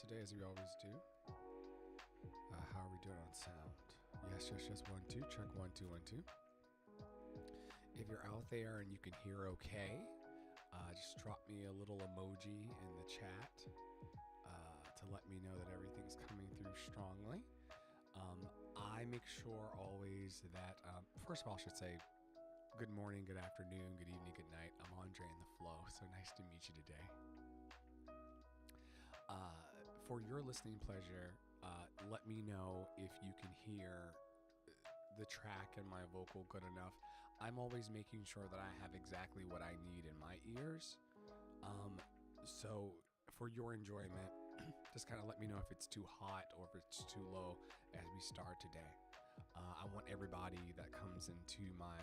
today as we always do. How are we doing on sound? Yes, 1, 2, check 1, 2, 1, 2. If you're out there and you can hear okay, just drop me a little emoji in the chat to let me know that everything's coming through strongly. I make sure always that, first of all, I should say good morning, good afternoon, good evening, good night. I'm Andre in the Flow, so nice to meet you today. For your listening pleasure, let me know if you can hear the track and my vocal good enough. I'm always making sure that I have exactly what I need in my ears. So for your enjoyment, just kind of let me know if it's too hot or if it's too low as we start today. I want everybody that comes into my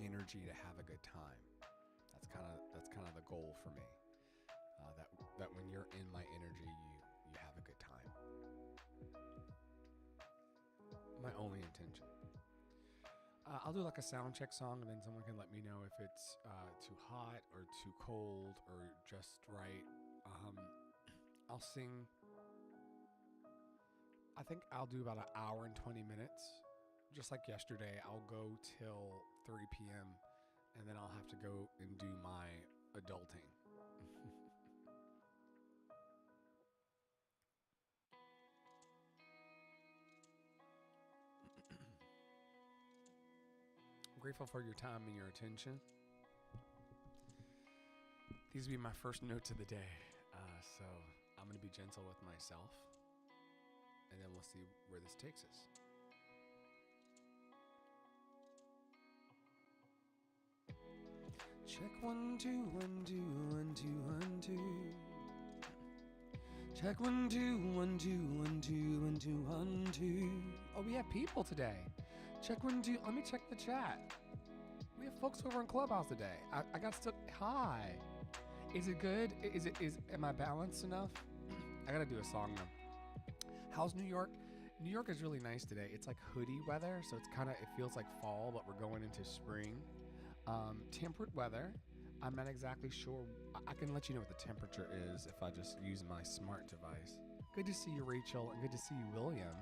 energy to have a good time. That's kind of the goal for me. That when you're in my energy, you have a good time. My only intention. I'll do like a sound check song, and then someone can let me know if it's too hot or too cold or just right. I'll sing. I think I'll do about an hour and 20 minutes. Just like yesterday, I'll go till 3 p.m. and then I'll have to go and do my adulting. I'm grateful for your time and your attention. These will be my first notes of the day, so I'm going to be gentle with myself, and then we'll see where this takes us. Check 1, 2, 1, 2, 1, 2, 1, 2. Check 1, 2, 1, 2, 1, 2, 1, 2, 1, 2. Oh, we have people today. Check 1, 2. Let me check the chat. We have folks over in Clubhouse today. I got stuck. Hi. Is it good? Am I balanced enough? I gotta do a song now. How's New York? New York is really nice today. It's like hoodie weather, so it feels like fall, but we're going into spring. Temperate weather. I'm not exactly sure. I can let you know what the temperature is if I just use my smart device. Good to see you, Rachel, and good to see you, William.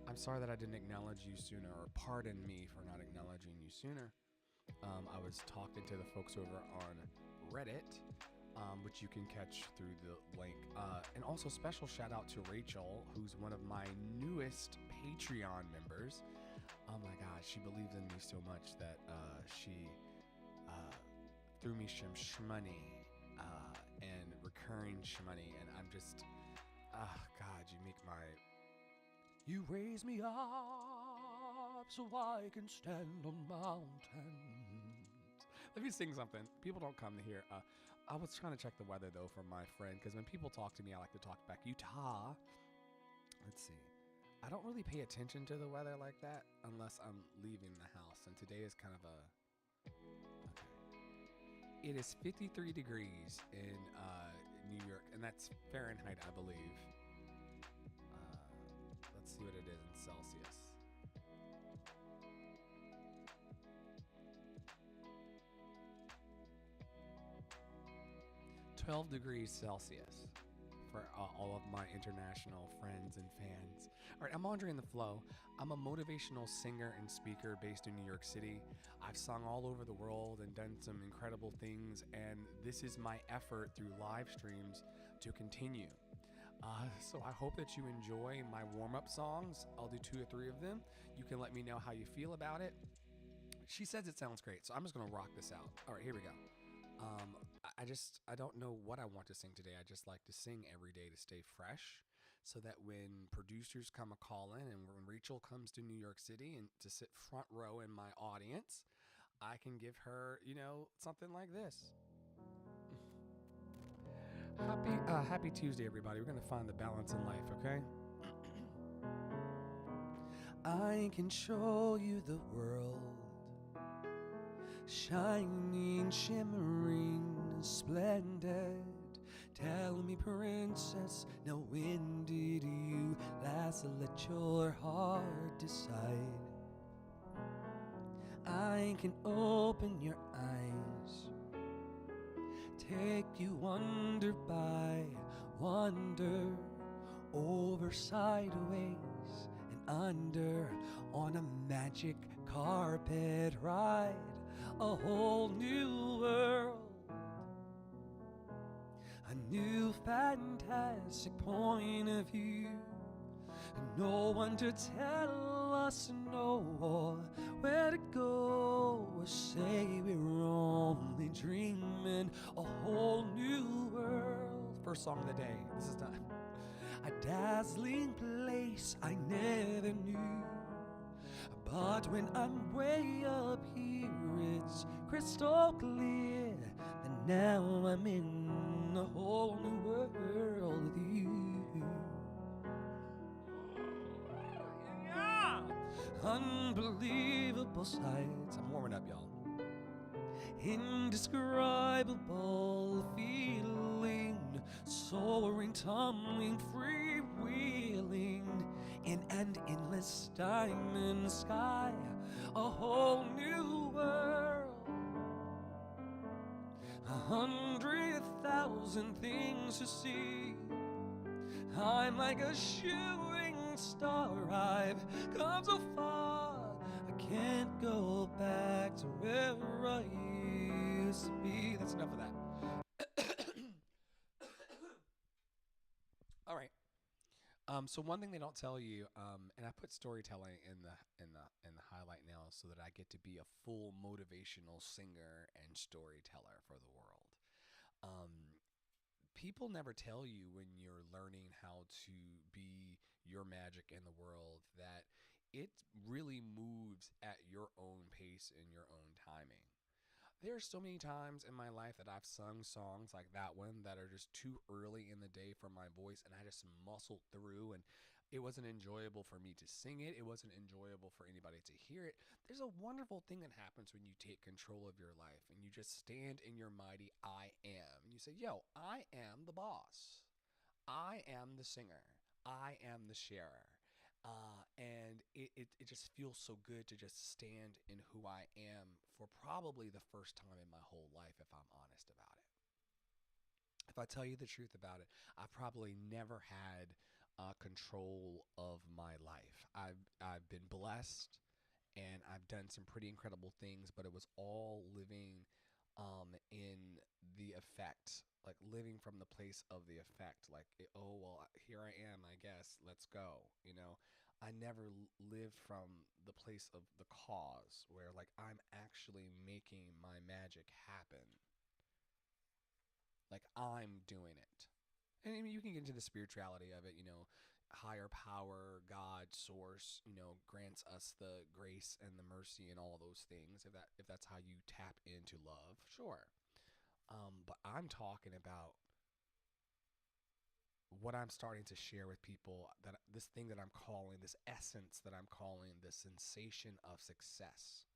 I'm sorry that I didn't acknowledge you sooner, or pardon me for not acknowledging you sooner. I was talking to the folks over on Reddit, which you can catch through the link. And also special shout out to Rachel, who's one of my newest Patreon members. Oh my gosh, she believes in me so much that she threw me some shmoney and recurring shmoney, and I'm just, God, you raise me up so I can stand on mountains. Let me sing something. People don't come to hear. I was trying to check the weather, though, for my friend, because when people talk to me, I like to talk back. Utah. Let's see. I don't really pay attention to the weather like that unless I'm leaving the house, and today is kind of a... Okay. It is 53 degrees in New York, and that's Fahrenheit, I believe. Let's see what it is in Celsius. 12 degrees Celsius for all of my international friends and fans. All right, I'm Andre in the Flow. I'm a motivational singer and speaker based in New York City. I've sung all over the world and done some incredible things, and this is my effort through live streams to continue. So I hope that you enjoy my warm-up songs. I'll do 2 or 3 of them. You can let me know how you feel about it. She says it sounds great, so I'm just going to rock this out. All right, here we go. I don't know what I want to sing today. I just like to sing every day to stay fresh, so that when producers come a call in and when Rachel comes to New York City and to sit front row in my audience, I can give her, something like this. Happy Tuesday, everybody. We're going to find the balance in life, okay? I can show you the world, shining, shimmering, splendid. Tell me, princess, now when did you last let your heart decide? I can open your eyes, take you wonder by wander over, sideways, and under on a magic carpet ride, a whole new world, a new fantastic point of view. No one to tell us no, or where to go, or say we're only dreaming a whole new world. First song of the day. This is not a dazzling place I never knew. But when I'm way up here, it's crystal clear that now I'm in a whole new world with you. Yeah! Unbelievable sights. I'm warming up, y'all. Indescribable feeling, soaring, tumbling, freewheeling in an endless diamond sky, a whole new world. 100,000 things to see. I'm like a shooting star. I've come so far, I can't go back to where I used to be. That's enough of that. All right. So one thing they don't tell you, and I put storytelling in the highlight now, so that I get to be a full motivational singer and storyteller for the world. People never tell you when you're learning how to be your magic in the world that it really moves at your own pace and your own timing. There are so many times in my life that I've sung songs like that one that are just too early in the day for my voice, and I just muscled through, and it wasn't enjoyable for me to sing it. It wasn't enjoyable for anybody to hear it. There's a wonderful thing that happens when you take control of your life and you just stand in your mighty I am. And you say, yo, I am the boss. I am the singer. I am the sharer. And it just feels so good to just stand in who I am for probably the first time in my whole life, if I'm honest about it. If I tell you the truth about it, I've probably never had control of my life. I've been blessed, and I've done some pretty incredible things, but it was all living in the effect, like living from the place of the effect, like, oh, well, here I am, I guess, let's go, you know. I never lived from the place of the cause, where like I'm actually making my magic happen. Like I'm doing it. And I mean, you can get into the spirituality of it, you know, higher power, God, source, you know, grants us the grace and the mercy and all those things. If that's how you tap into love, sure. But I'm talking about what I'm starting to share with people, that this thing that I'm calling, this essence that I'm calling the sensation of success,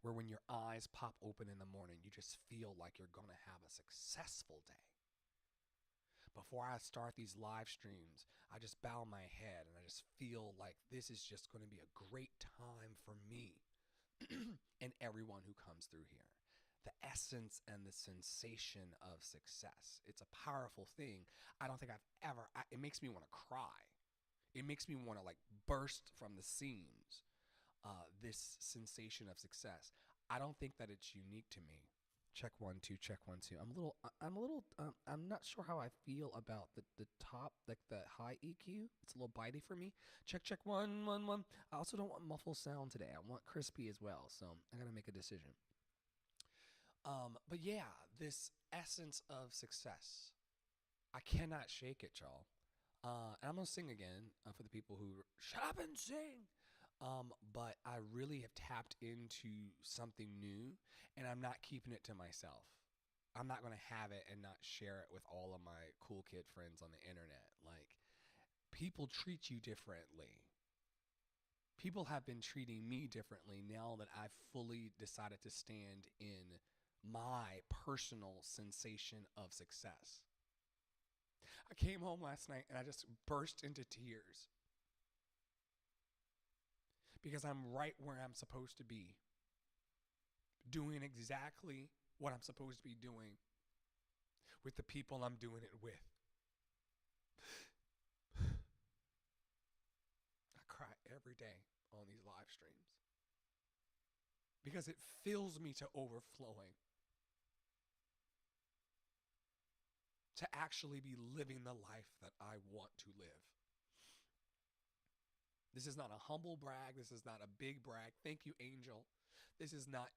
where when your eyes pop open in the morning, you just feel like you're going to have a successful day. Before I start these live streams, I just bow my head and I just feel like this is just going to be a great time for me and everyone who comes through here. The essence and the sensation of success. It's a powerful thing. I don't think I've ever, it makes me want to cry. It makes me want to like burst from the seams. This sensation of success. I don't think that it's unique to me. Check 1 2, check 1 2. I'm not sure how I feel about the top, like the high EQ. It's a little bitey for me. Check 1 1 1. I also don't want muffled sound today. I want crispy as well. So I gotta make a decision. But yeah, this essence of success, I cannot shake it, y'all. And I'm gonna sing again for the people who shut up and sing. But I really have tapped into something new, and I'm not keeping it to myself. I'm not gonna have it and not share it with all of my cool kid friends on the internet. Like, people treat you differently. People have been treating me differently now that I've fully decided to stand in my personal sensation of success. I came home last night and I just burst into tears because I'm right where I'm supposed to be, doing exactly what I'm supposed to be doing with the people I'm doing it with. I cry every day on these live streams because it fills me to overflowing to actually be living the life that I want to live. This is not a humble brag. This is not a big brag. Thank you, Angel. This is not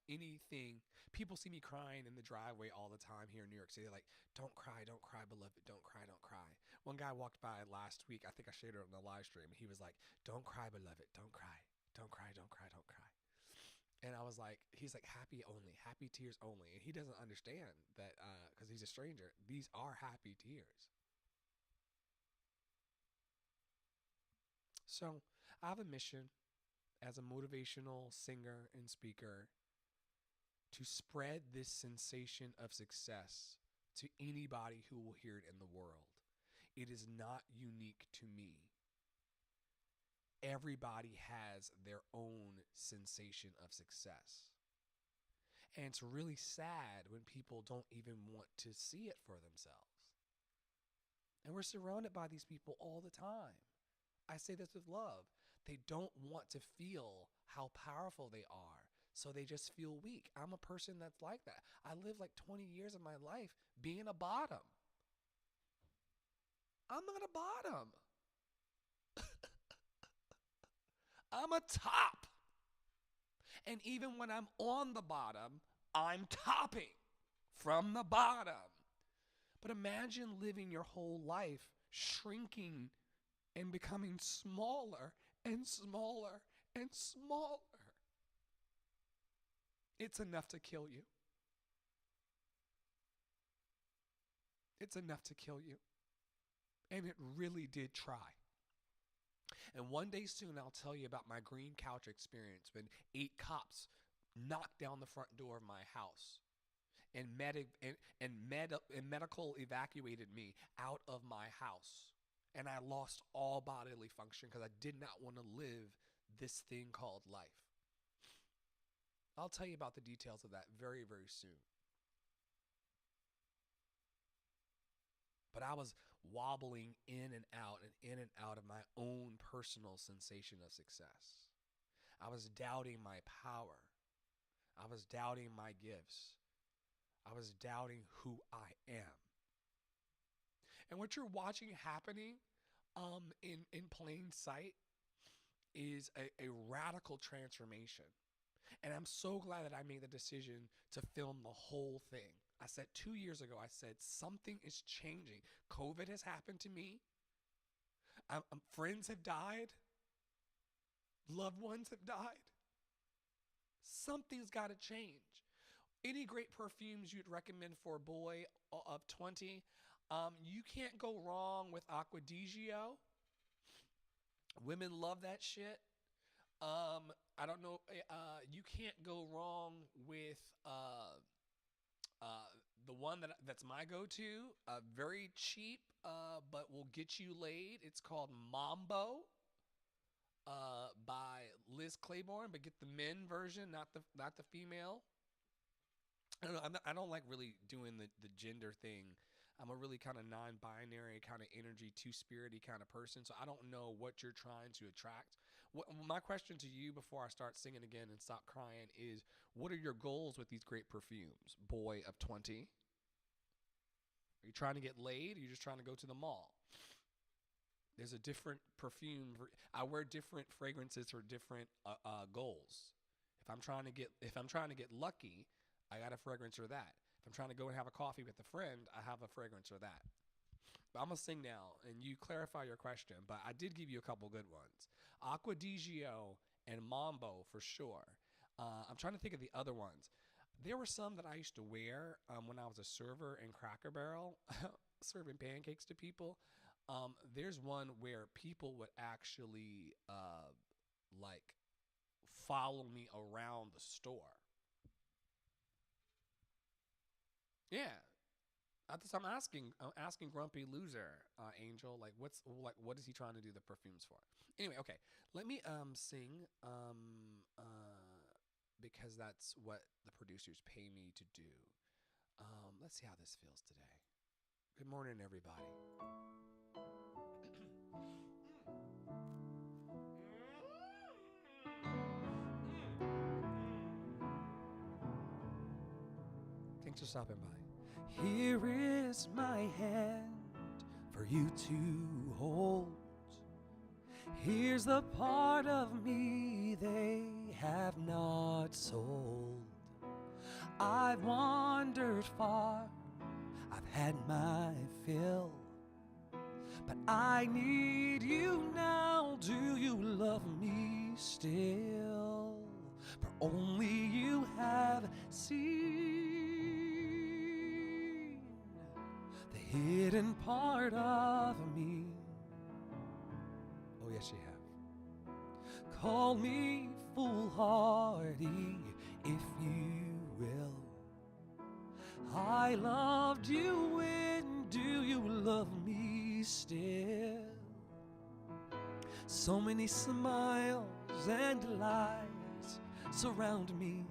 anything. People see me crying in the driveway all the time here in New York City. They're like, don't cry, beloved. Don't cry, don't cry. One guy walked by last week. I think I shared it on the live stream. He was like, don't cry, beloved. Don't cry. Don't cry, don't cry, don't cry. And I was like, he's like, happy only, happy tears only. And he doesn't understand that because he's a stranger. These are happy tears. So I have a mission as a motivational singer and speaker to spread this sensation of success to anybody who will hear it in the world. It is not unique to me. Everybody has their own sensation of success. And it's really sad when people don't even want to see it for themselves. And we're surrounded by these people all the time. I say this with love. They don't want to feel how powerful they are, so they just feel weak. I'm a person that's like that. I lived like 20 years of my life being a bottom. I'm not a bottom. I'm a top. And even when I'm on the bottom, I'm topping from the bottom. But imagine living your whole life shrinking and becoming smaller and smaller and smaller. It's enough to kill you. It's enough to kill you. And it really did try. And one day soon, I'll tell you about my green couch experience when 8 cops knocked down the front door of my house and medical evacuated me out of my house. And I lost all bodily function because I did not want to live this thing called life. I'll tell you about the details of that very, very soon. But I was wobbling in and out of my own personal sensation of success. I was doubting my power. I was doubting my gifts. I was doubting who I am. And what you're watching happening in plain sight is a radical transformation. And I'm so glad that I made the decision to film the whole thing. I said 2 years ago, I said, something is changing. COVID has happened to me. Friends have died. Loved ones have died. Something's got to change. Any great perfumes you'd recommend for a boy of 20? You can't go wrong with Acqua di Gio. Women love that shit. I don't know. You can't go wrong with the one that's my go-to. Very cheap, but will get you laid. It's called Mambo by Liz Claiborne, but get the men version, not the female. I don't know. I don't like really doing the gender thing. I'm a really kind of non-binary, kind of energy, two-spirity kind of person. So I don't know what you're trying to attract. My question to you before I start singing again and stop crying is, what are your goals with these great perfumes, boy of 20? Are you trying to get laid? Or are you just trying to go to the mall? There's a different perfume. I wear different fragrances for different goals. If I'm trying to get lucky, I got a fragrance or that. If I'm trying to go and have a coffee with a friend, I have a fragrance or that. But I'm going to sing now, and you clarify your question, but I did give you a couple good ones. Acqua di Gio and Mambo for sure. I'm trying to think of the other ones. There were some that I used to wear when I was a server in Cracker Barrel, serving pancakes to people. There's one where people would actually like follow me around the store. Yeah. I'm asking Grumpy Loser, Angel, like what is he trying to do the perfumes for? Anyway, okay. Let me sing because that's what the producers pay me to do. Let's see how this feels today. Good morning, everybody. Thanks for stopping by. Here is my hand for you to hold. Here's the part of me they have not sold. I've wandered far, I've had my fill, but I need you now. Do you love me still? For only you have seen the hidden part of me. Oh yes, you have. Call me foolhardy if you will. I loved you when, do you love me still? So many smiles and lies surround me,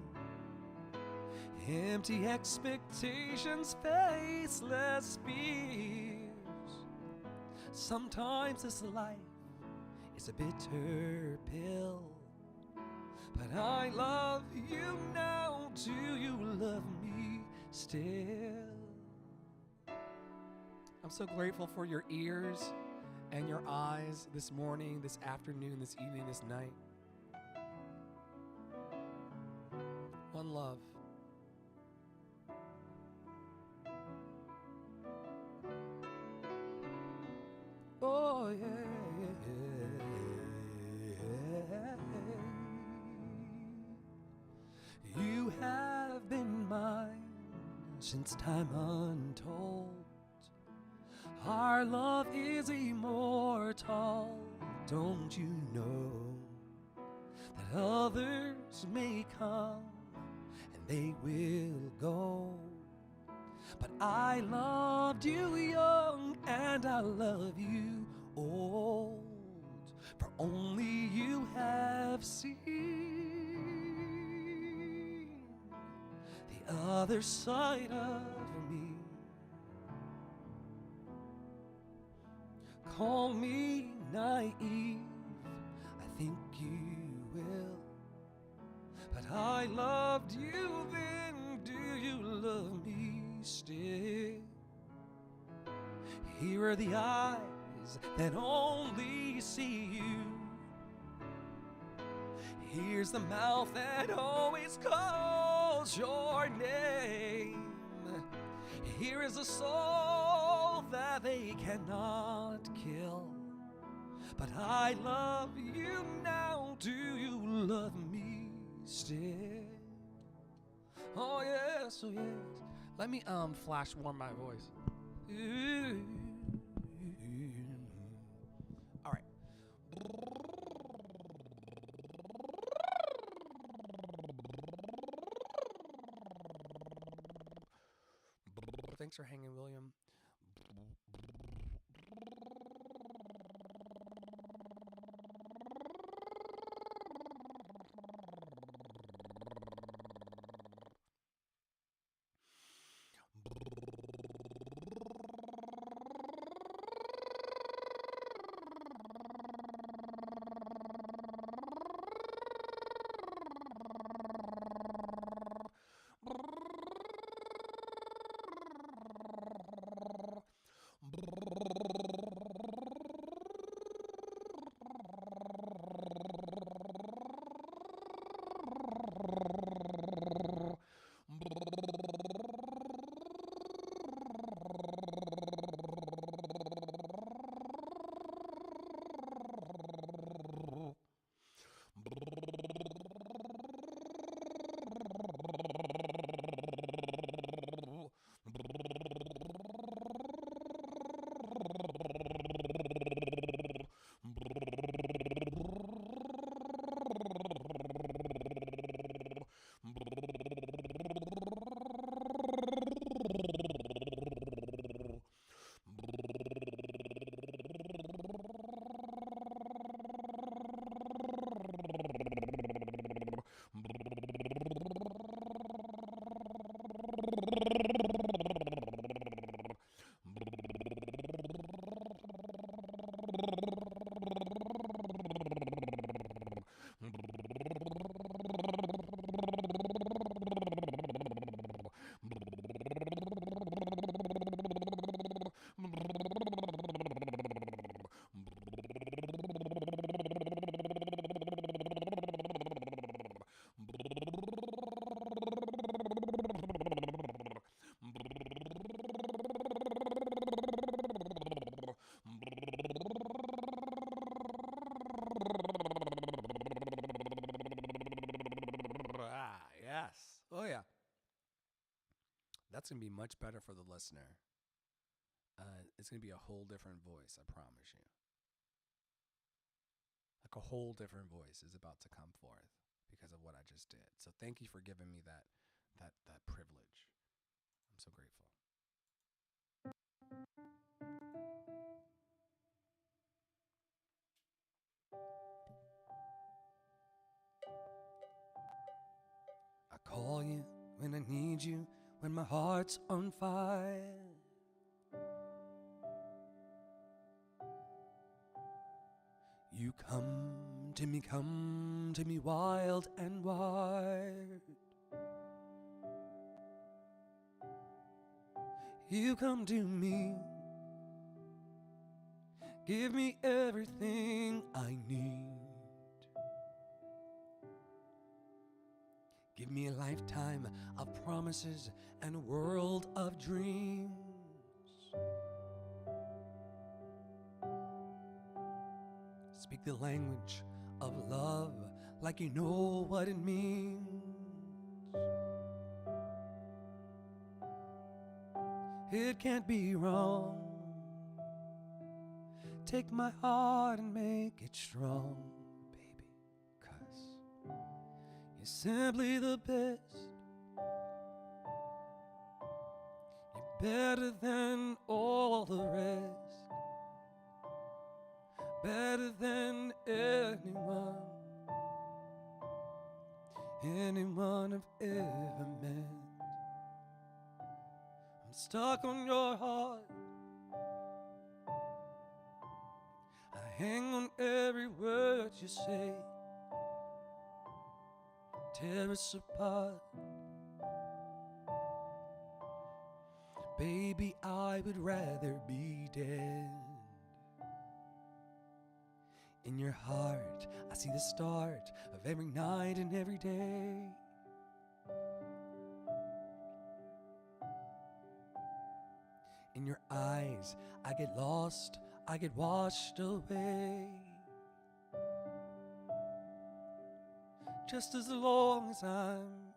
empty expectations, faceless fears. Sometimes this life is a bitter pill, but I love you now. Do you love me still? I'm so grateful for your ears and your eyes this morning, this afternoon, this evening, this night. One love. Oh yeah, you have been mine since time untold. Our love is immortal, don't you know that others may come and they will go, but I loved you young and I love you old, for only you have seen the other side of me. Call me naive, I think you will, but I loved you then. Do you love me still? Here are the eyes that only see you. Here's the mouth that always calls your name. Here is a soul that they cannot kill, but I love you now. Do you love me still? Oh yes, oh yes. Let me flash warm my voice. All right. Thanks for hanging, William. Yes. Oh, yeah. That's going to be much better for the listener. It's going to be a whole different voice, I promise you. Like a whole different voice is about to come forth because of what I just did. So thank you for giving me that privilege. I'm so grateful. I call you when I need you, when my heart's on fire. You come to me wild and wide. You come to me, give me everything I need. Give me a lifetime of promises and a world of dreams. Speak the language of love like you know what it means. It can't be wrong. Take my heart and make it strong, baby, 'cause you're simply the best. You're better than all the rest. Better than anyone I've ever met. I'm stuck on your heart. I hang on every word you say. Tear us apart. Baby, I would rather be dead. In your heart, I see the start of every night and every day. In your eyes, I get lost, I get washed away. Just as long as I'm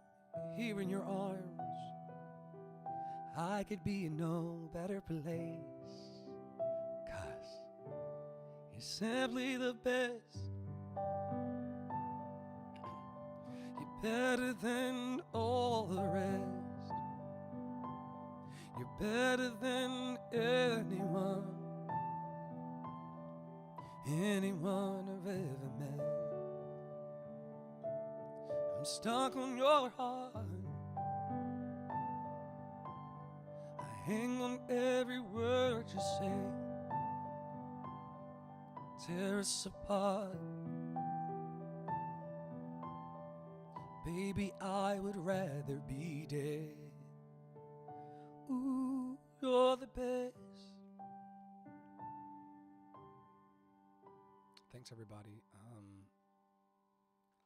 here in your arms, I could be in no better place. 'Cause you're simply the best. You're better than all the rest. You're better than anyone I've ever met. I'm stuck on your heart. I hang on every word you say. Tear us apart. Baby, I would rather be dead. Ooh, you're the best. Thanks, everybody.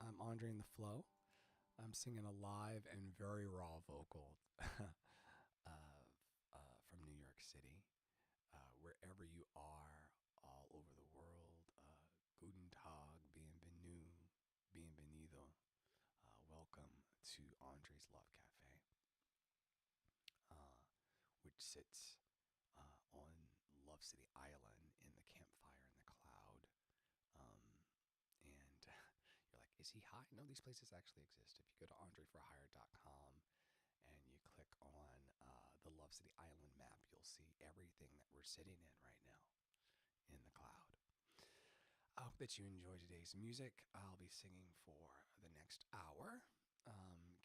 I'm Andre in the Flow. I'm singing a live and very raw vocal from New York City. Wherever you are, all over the world, Guten Tag, bienvenido. Welcome to Andre's Love Cafe, which sits on Love City Island in the campfire in the cloud. And you're like, is he high? No, these places actually exist. If you go to andreforhire.com and you click on the Love City Island map, you'll see everything that we're sitting in right now in the cloud. I hope that you enjoy today's music. I'll be singing for the next hour,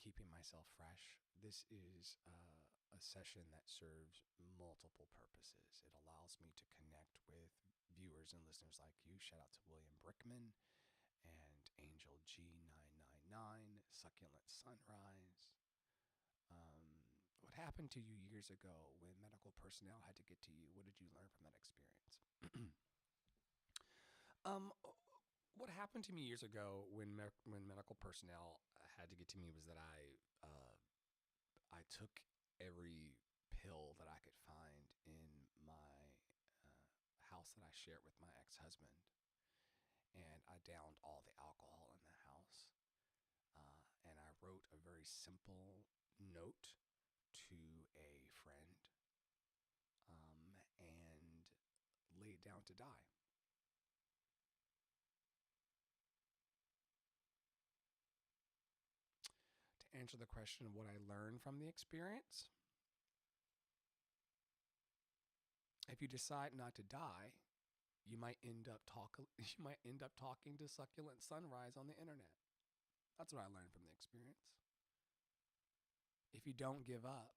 keeping myself fresh. This is a session that serves multiple purposes. It allows me to connect with viewers viewers and listeners like you. Shout out to William Brickman and Angel G999, Succulent Sunrise. What happened to you years ago when medical personnel had to get to you? What did you learn from that experience? What happened to me years ago when medical personnel had to get to me was that I took every pill that I could find in my house that I shared with my ex-husband, and I downed all the alcohol in the house, and I wrote a very simple note to a friend, and laid down to die. To answer the question of what I learned from the experience, if you decide not to die, you might end up talking to Succulent Sunrise on the internet. That's what I learned from the experience. If you don't give up,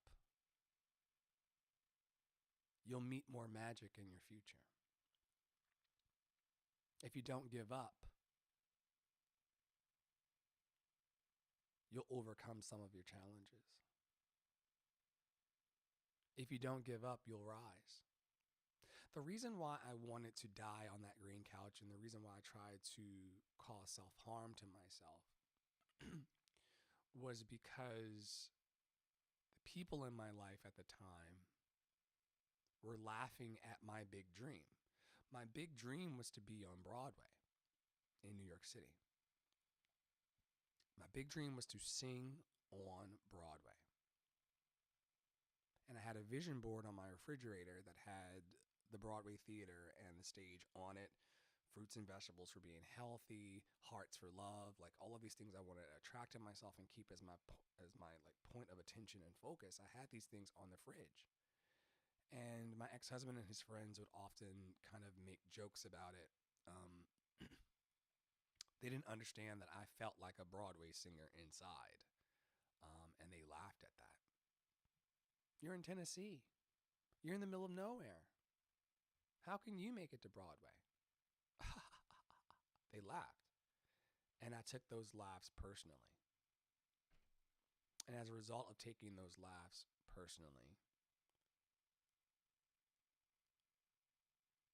you'll meet more magic in your future. If you don't give up, you'll overcome some of your challenges. If you don't give up, you'll rise. The reason why I wanted to die on that green couch, and the reason why I tried to cause self-harm to myself was because the people in my life at the time were laughing at my big dream. My big dream was to be on Broadway in New York City. My big dream was to sing on Broadway. And I had a vision board on my refrigerator that had the Broadway theater and the stage on it, fruits and vegetables for being healthy, hearts for love, like all of these things I wanted to attract to myself and keep as my like point of attention and focus. I had these things on the fridge. And my ex-husband and his friends would often kind of make jokes about it. They didn't understand that I felt like a Broadway singer inside, and they laughed at that. You're in Tennessee. You're in the middle of nowhere. How can you make it to Broadway? They laughed. And I took those laughs personally. And as a result of taking those laughs personally,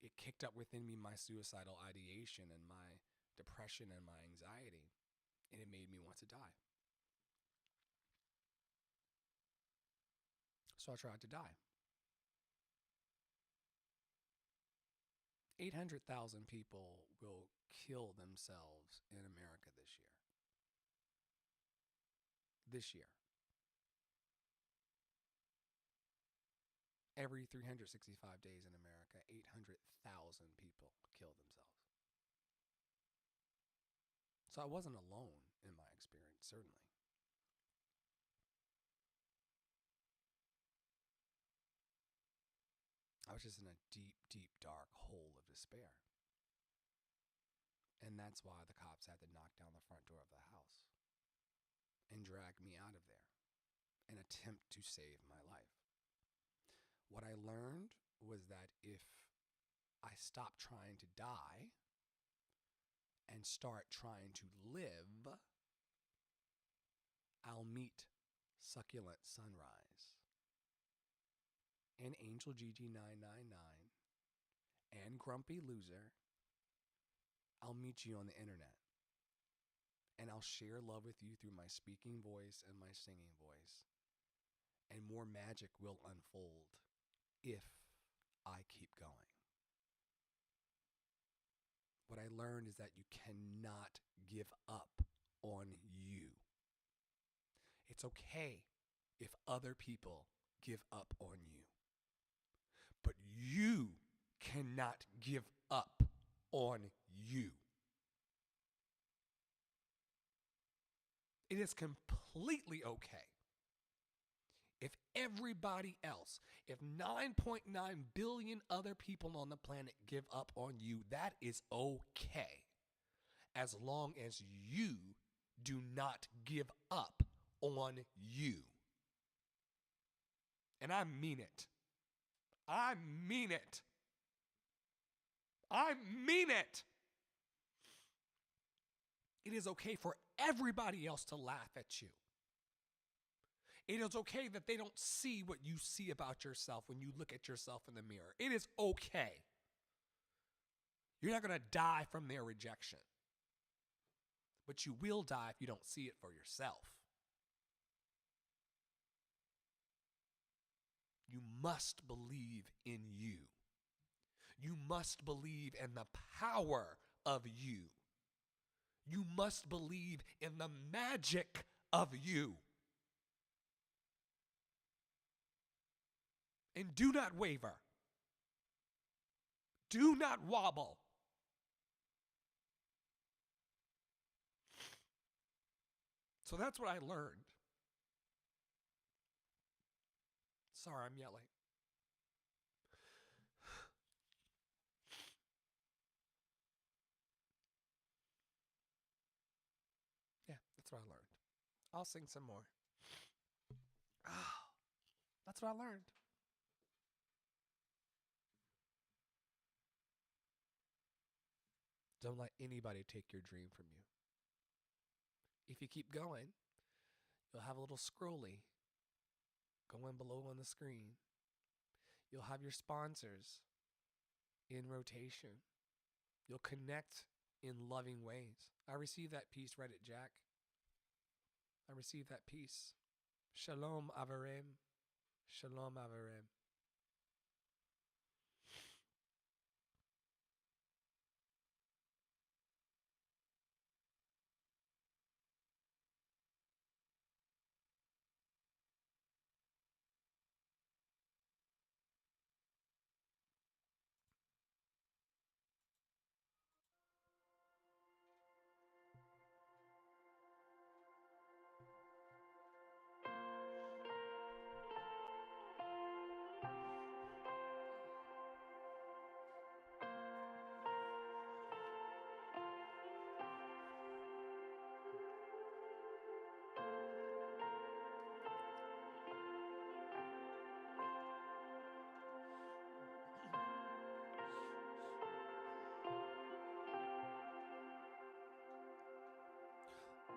it kicked up within me my suicidal ideation and my depression and my anxiety, and it made me want to die. So I tried to die. 800,000 people will kill themselves in America this year. This year. Every 365 days in America, 800,000 people kill themselves. So I wasn't alone in my experience, certainly. I was just in a deep, deep, dark hole of despair. And that's why the cops had to knock down the front door of the house and drag me out of there and attempt to save my life. What I learned was that if I stop trying to die and start trying to live, I'll meet Succulent Sunrise and Angel GG999 and Grumpy Loser. I'll meet you on the internet, and I'll share love with you through my speaking voice and my singing voice, and more magic will unfold if I keep going. What I learned is that you cannot give up on you. It's okay if other people give up on you, but you cannot give up on you. It is completely okay if everybody else, if 9.9 billion other people on the planet give up on you. That is okay, as long as you do not give up on you. And I mean it. I mean it. I mean it. It is okay for everybody else to laugh at you. It is okay that they don't see what you see about yourself when you look at yourself in the mirror. It is okay. You're not going to die from their rejection. But you will die if you don't see it for yourself. You must believe in you. You must believe in the power of you. You must believe in the magic of you. And do not waver. Do not wobble. So that's what I learned. Sorry, I'm yelling. Yeah, that's what I learned. I'll sing some more. That's what I learned. Don't let anybody take your dream from you. If you keep going, you'll have a little scrolly going below on the screen. You'll have your sponsors in rotation. You'll connect in loving ways. I received that peace, Reddit Jack. I received that peace. Shalom Avarem. Shalom Avarem.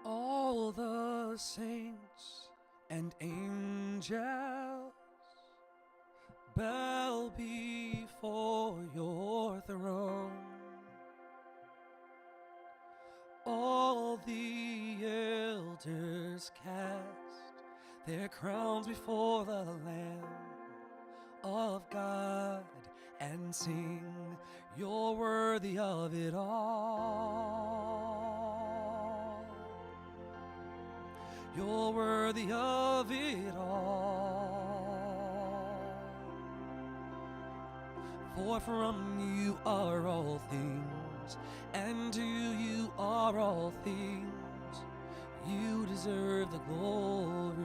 All the saints and angels bow before your throne. All the elders cast their crowns before the Lamb of God and sing, you're worthy of it all. You're worthy of it all. For from you are all things, and to you are all things. You deserve the glory.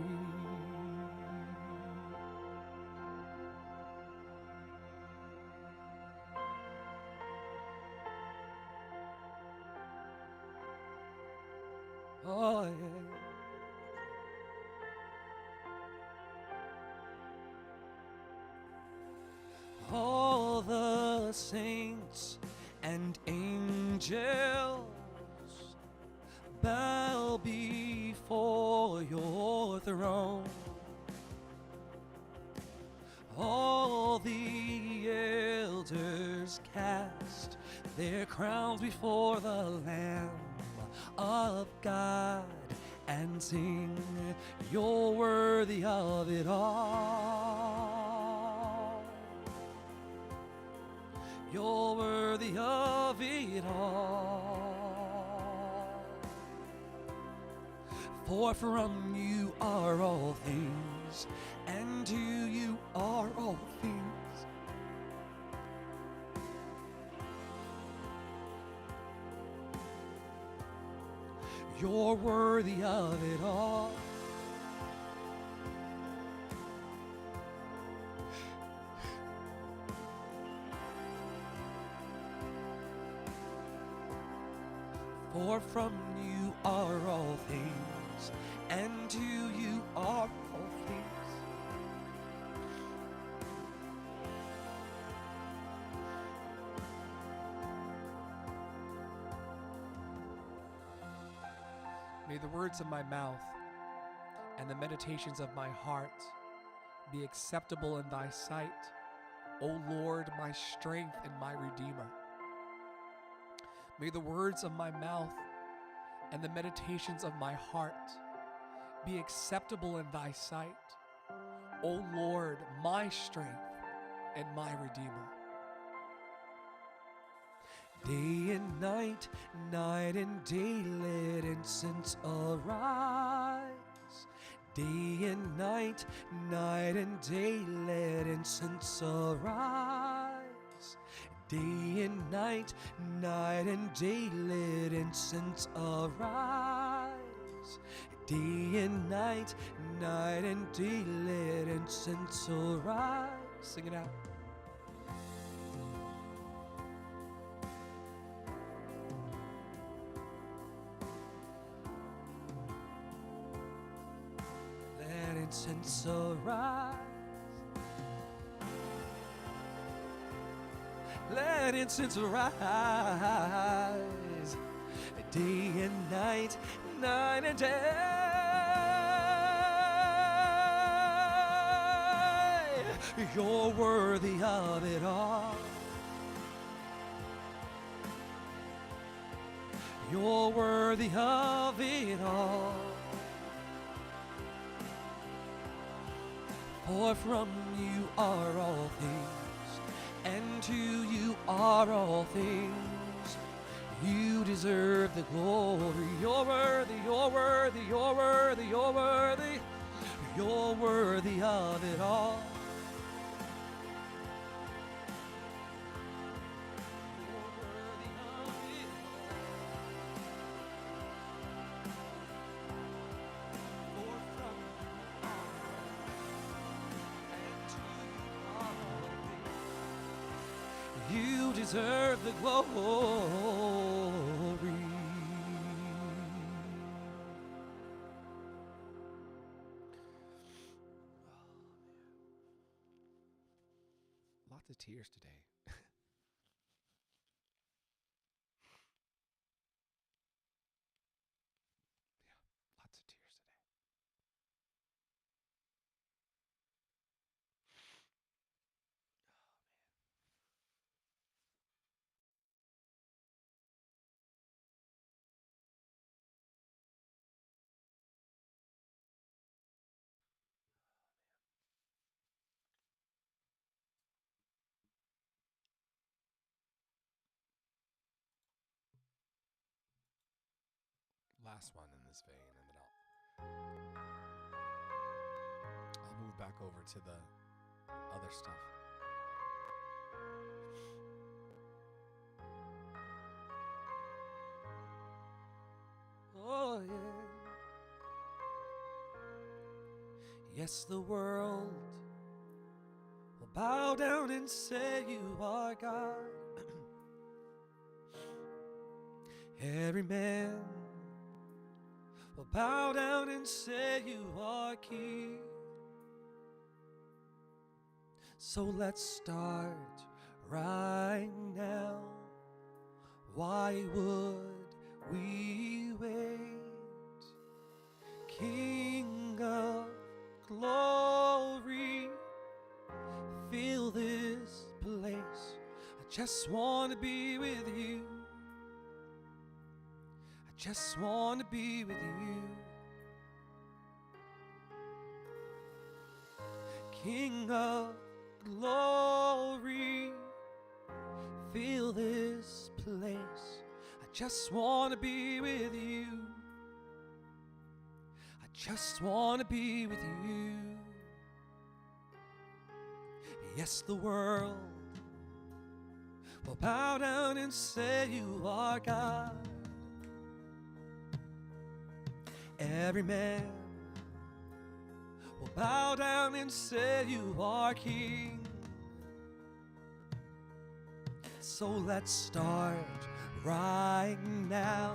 Oh, yeah. All the saints and angels bow before your throne. All the elders cast their crowns before the Lamb of God and sing, you're worthy of it all. You're worthy of it all. For from you are all things, and to you are all things. You're worthy of it all. For from you are all things, and to you are all things. May the words of my mouth and the meditations of my heart be acceptable in thy sight, O Lord, my strength and my redeemer. May the words of my mouth and the meditations of my heart be acceptable in thy sight, O Lord, my strength and my redeemer. Day and night, night and day, let incense arise. Day and night, night and day, let incense arise. Day and night, night and day, let incense arise. Day and night, night and day, let incense arise. Sing it out. Let incense arise. Let incense arise. Day and night, night and day. You're worthy of it all. You're worthy of it all. For from you are all things, and to you are all things. You deserve the glory. You're worthy, you're worthy, you're worthy, you're worthy. You're worthy of it all. You deserve the glory. Lots of tears today. Lots of tears today. Last one in this vein, and then I'll move back over to the other stuff. Oh yeah. Yes, the world will bow down and say you are God. Every man will bow down and say you are King. So let's start right now. Why would we wait? King of glory, fill this place. I just want to be with you. I just want to be with you. King of glory, fill this place. I just want to be with you. I just want to be with you. Yes, the world will bow down and say you are God. Every man will bow down and say you are King. So let's start right now.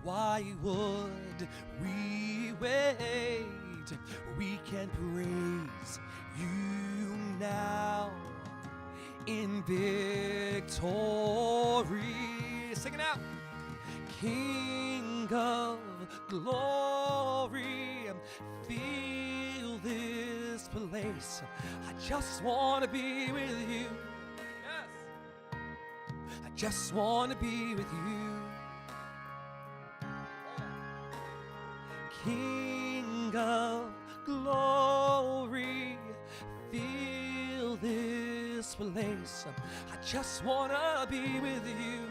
Why would we wait? We can praise you now in victory. Sing it out. King of glory, fill this place. I just want to be with you. Yes. I just want to be with you. King of glory, fill this place. I just want to be with you.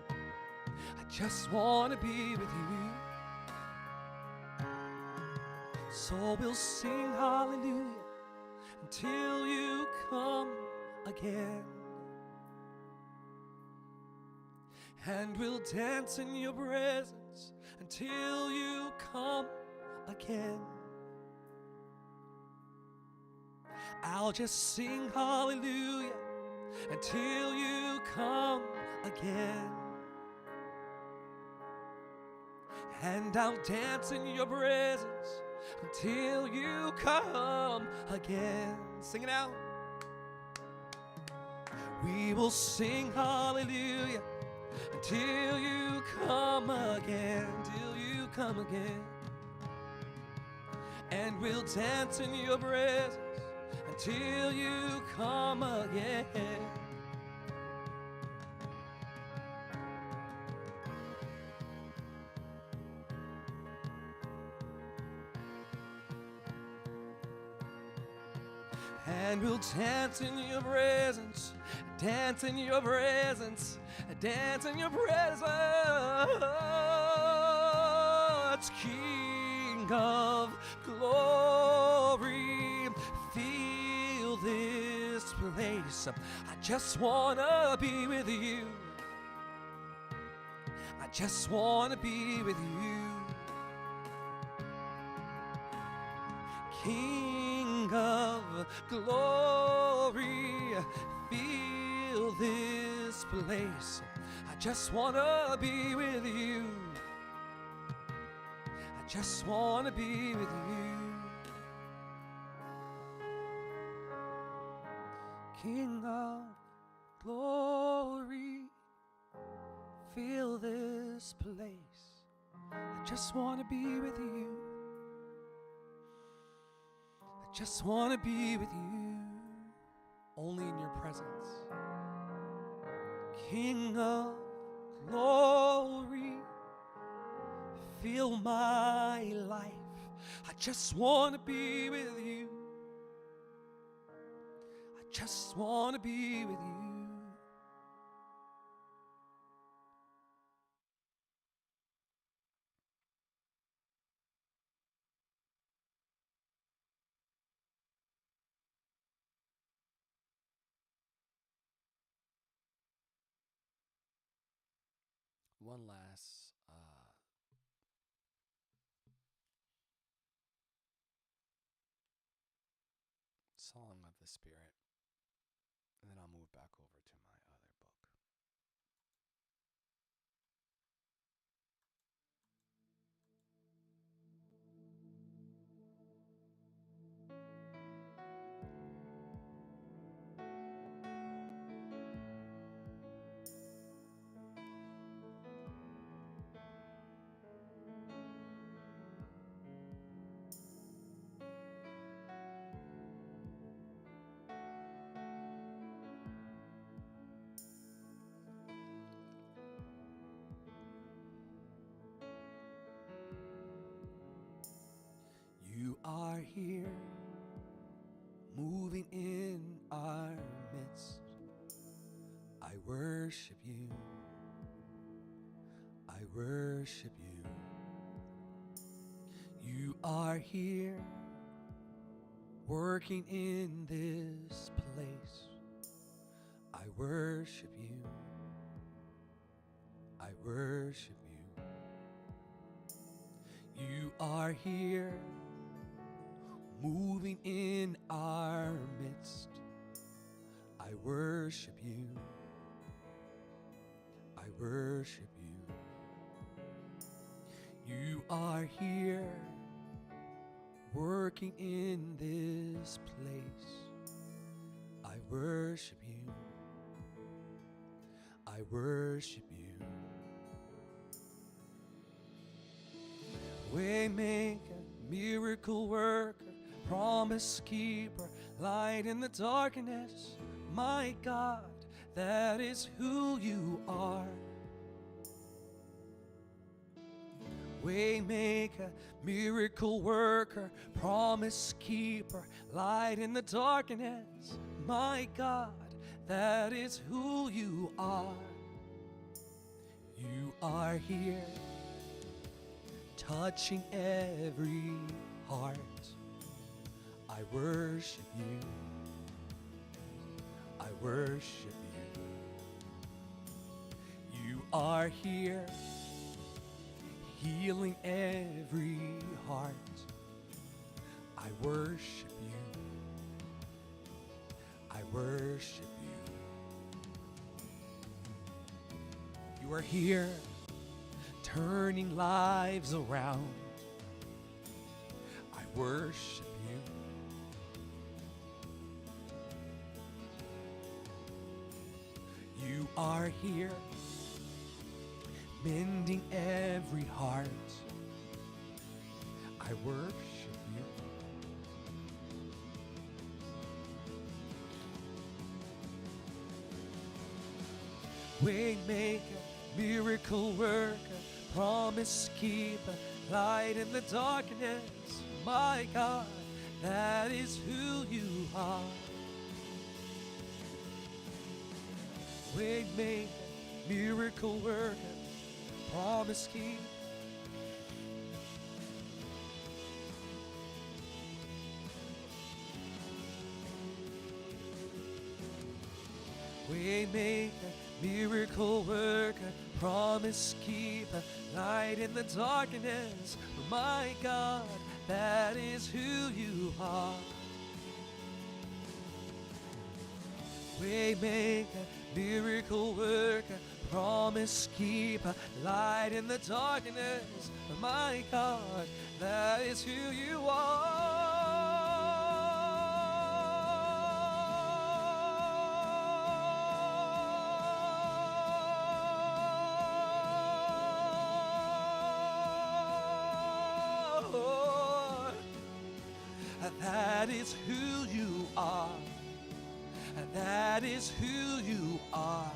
I just want to be with you. So we'll sing hallelujah until you come again. And we'll dance in your presence until you come again. I'll just sing hallelujah until you come again. And I'll dance in your presence until you come again. Sing it out. We will sing hallelujah until you come again, till you come again. And we'll dance in your presence until you come again. And we'll dance in your presence, dance in your presence, dance in your presence. King of glory, fill this place. I just want to be with you. I just want to be with you. King of glory, fill this place. I just want to be with you. I just want to be with you. King of glory, fill this place. I just want to be with you. I just want to be with you, only in your presence. King of glory, fill my life. I just want to be with you. I just want to be with you. One last song of the Spirit, and then I'll move back over to my other book. You are here, moving in our midst. I worship you. I worship you. You are here, working in this place. I worship you. I worship you. You are here, moving in our midst. I worship you. I worship you. You are here, working in this place. I worship you. I worship you. Waymaker, miracle worker, promise keeper, light in the darkness. My God, that is who you are. Waymaker, miracle worker, promise keeper, light in the darkness. My God, that is who you are. You are here, touching every heart. I worship you. I worship you. You are here, healing every heart. I worship you. I worship you. You are here, turning lives around. I worship you. You are here, mending every heart. I worship you. Waymaker, miracle worker, promise keeper, light in the darkness. My God, that is who you are. Waymaker, miracle worker, promise keeper. Waymaker, miracle worker, promise keeper, light in the darkness. My God, that is who you are. Waymaker, miracle worker, promise keeper, light in the darkness. My God, that is who you are. That is who you are. That is who you are.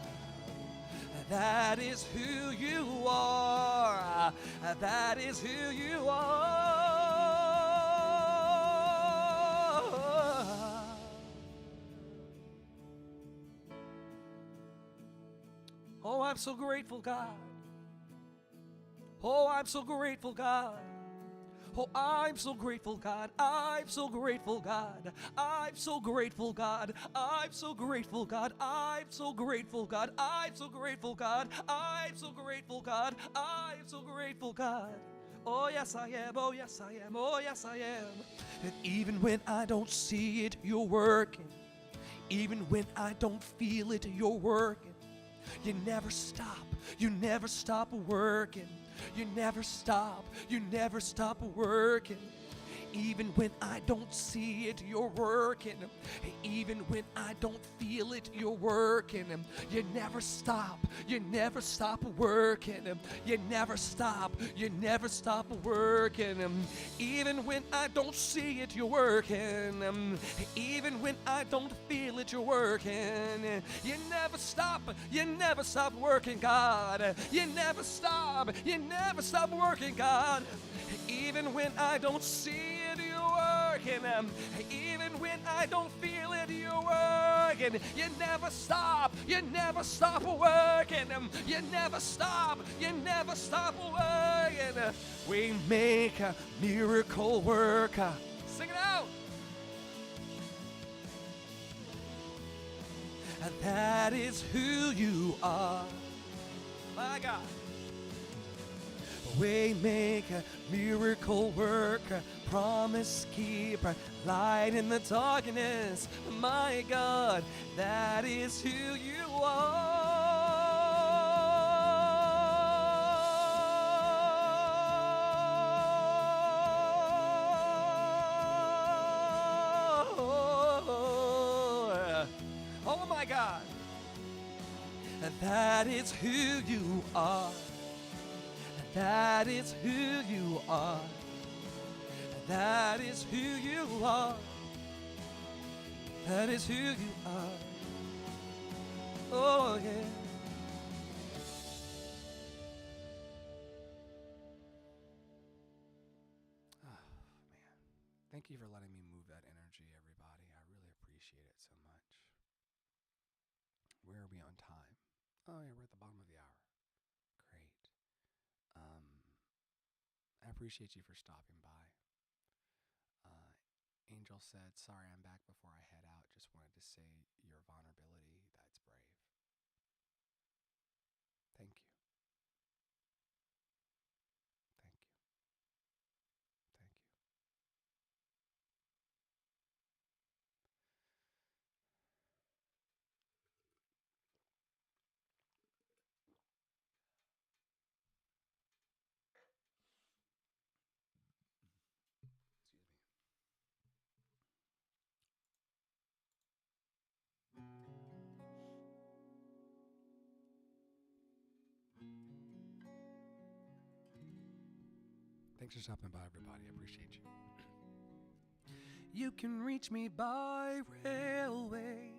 That is who you are. That is who you are. Oh, I'm so grateful, God. Oh, I'm so grateful, God. Oh, I'm so grateful, God. I'm so grateful, God. I'm so grateful, God. I'm so grateful, God. I'm so grateful, God. I'm so grateful, God. I'm so grateful, God. I'm so grateful, God. Oh, yes, I am. Oh, yes, I am. Oh, yes, I am. And even when I don't see it, you're working. Even when I don't feel it, you're working. You never stop. You never stop working. You never stop working. Even when I don't see it, you're working. Even when I don't feel it, you're working. You never stop working. You never stop working. Even when I don't see it, you're working. Even when I don't feel it, you're working. You never stop working, God. You never stop working, God. Even when I don't see it, you're working. Even when I don't feel it, you're working. You never stop working. You never stop working. We make a miracle worker. Sing it out. And that is who you are. My God. Waymaker, miracle worker, promise keeper, light in the darkness. My God, that is who you are. Oh my God, that is who you are. That is who you are. That is who you are. That is who you are. Oh, yeah. Oh, man. Thank you for letting me move that energy, everybody. I really appreciate it so much. Where are we on time? Oh, yeah, we're at the bottom of the hour. Great. I appreciate you for stopping by. Angel said, sorry I'm back before I head out. Just wanted to say your vulnerability, that's brave. Thank you. Thank you. Thank you. Excuse me. Thanks for stopping by, everybody. I appreciate you. You can reach me by railway.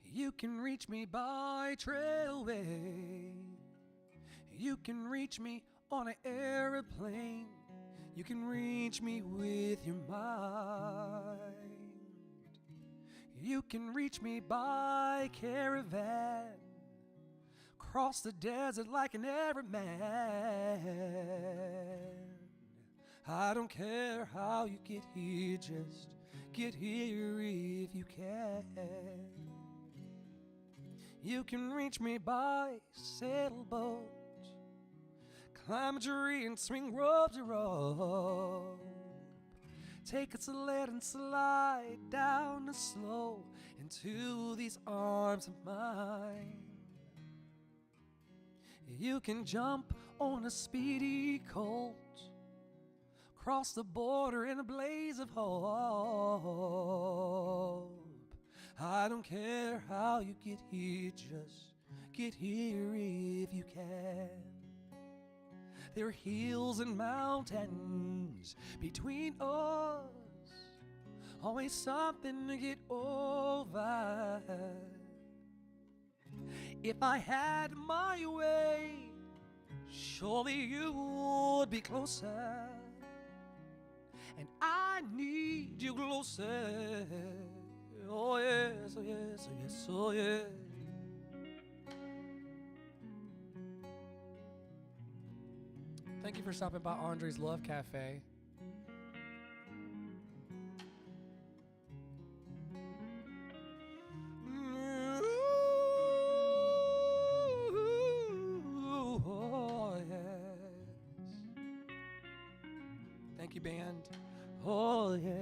You can reach me by trailway. You can reach me on an airplane. You can reach me with your mind. You can reach me by caravan. Cross the desert like an Arab man. I don't care how you get here, just get here if you can. You can reach me by sailboat, climb a tree and swing rope to rope. Take a sled and slide down the slope into these arms of mine. You can jump on a speedy colt, cross the border in a blaze of hope. I don't care how you get here, just get here if you can. There are hills and mountains between us, always something to get over. If I had my way, surely you would be closer. And I need you closer. Oh yes, oh yes, oh yes, oh yes. Thank you for stopping by Andre's Love Cafe. Oh yes. Thank you, band. Oh yes.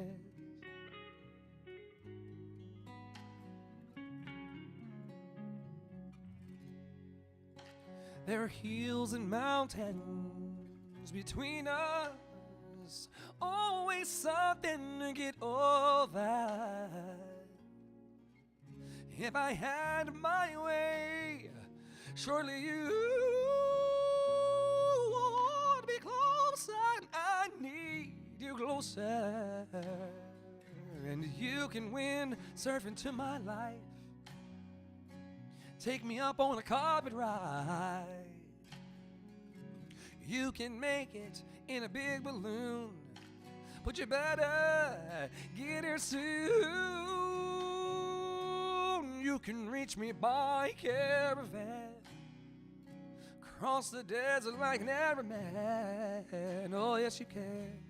There are hills and mountains between us, always something to get over. If I had my way, surely you would be closer. I need you closer. And you can win surfing to my life. Take me up on a carpet ride. You can make it in a big balloon, but you better get here soon. You can reach me by caravan, cross the desert like an Arab man. Oh yes you can.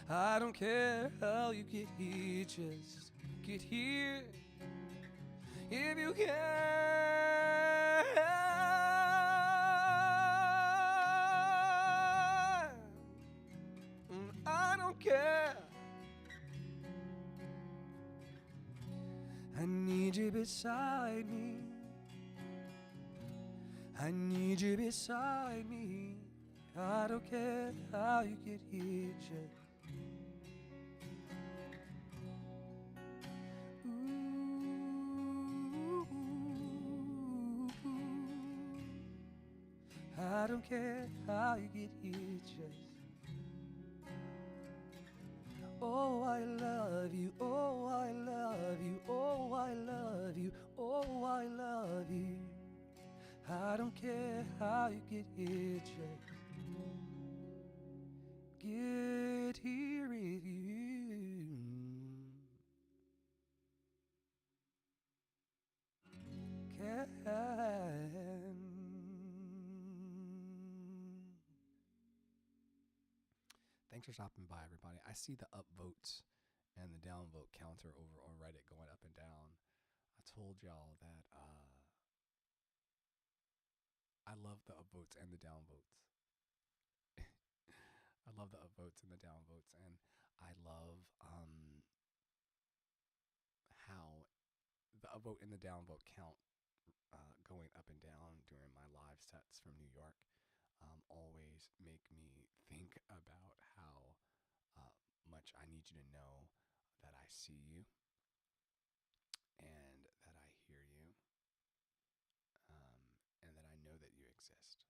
I don't care how you get here, just get here if you can. I don't care. I need you beside me. I need you beside me. I don't care how you get here, just I don't care how you get here, just oh, I love you, oh, I love you, oh, I love you, oh, I love you. I don't care how you get here, just get here with you. Thanks for stopping by, everybody. I see the upvotes and the downvote counter over on Reddit going up and down. I told y'all that I love the upvotes and the downvotes. I love the upvotes and the downvotes, and I love how the upvote and the downvote count going up and down during my live sets from New York always make me think about how much I need you to know that I see you and that I hear you and that I know that you exist.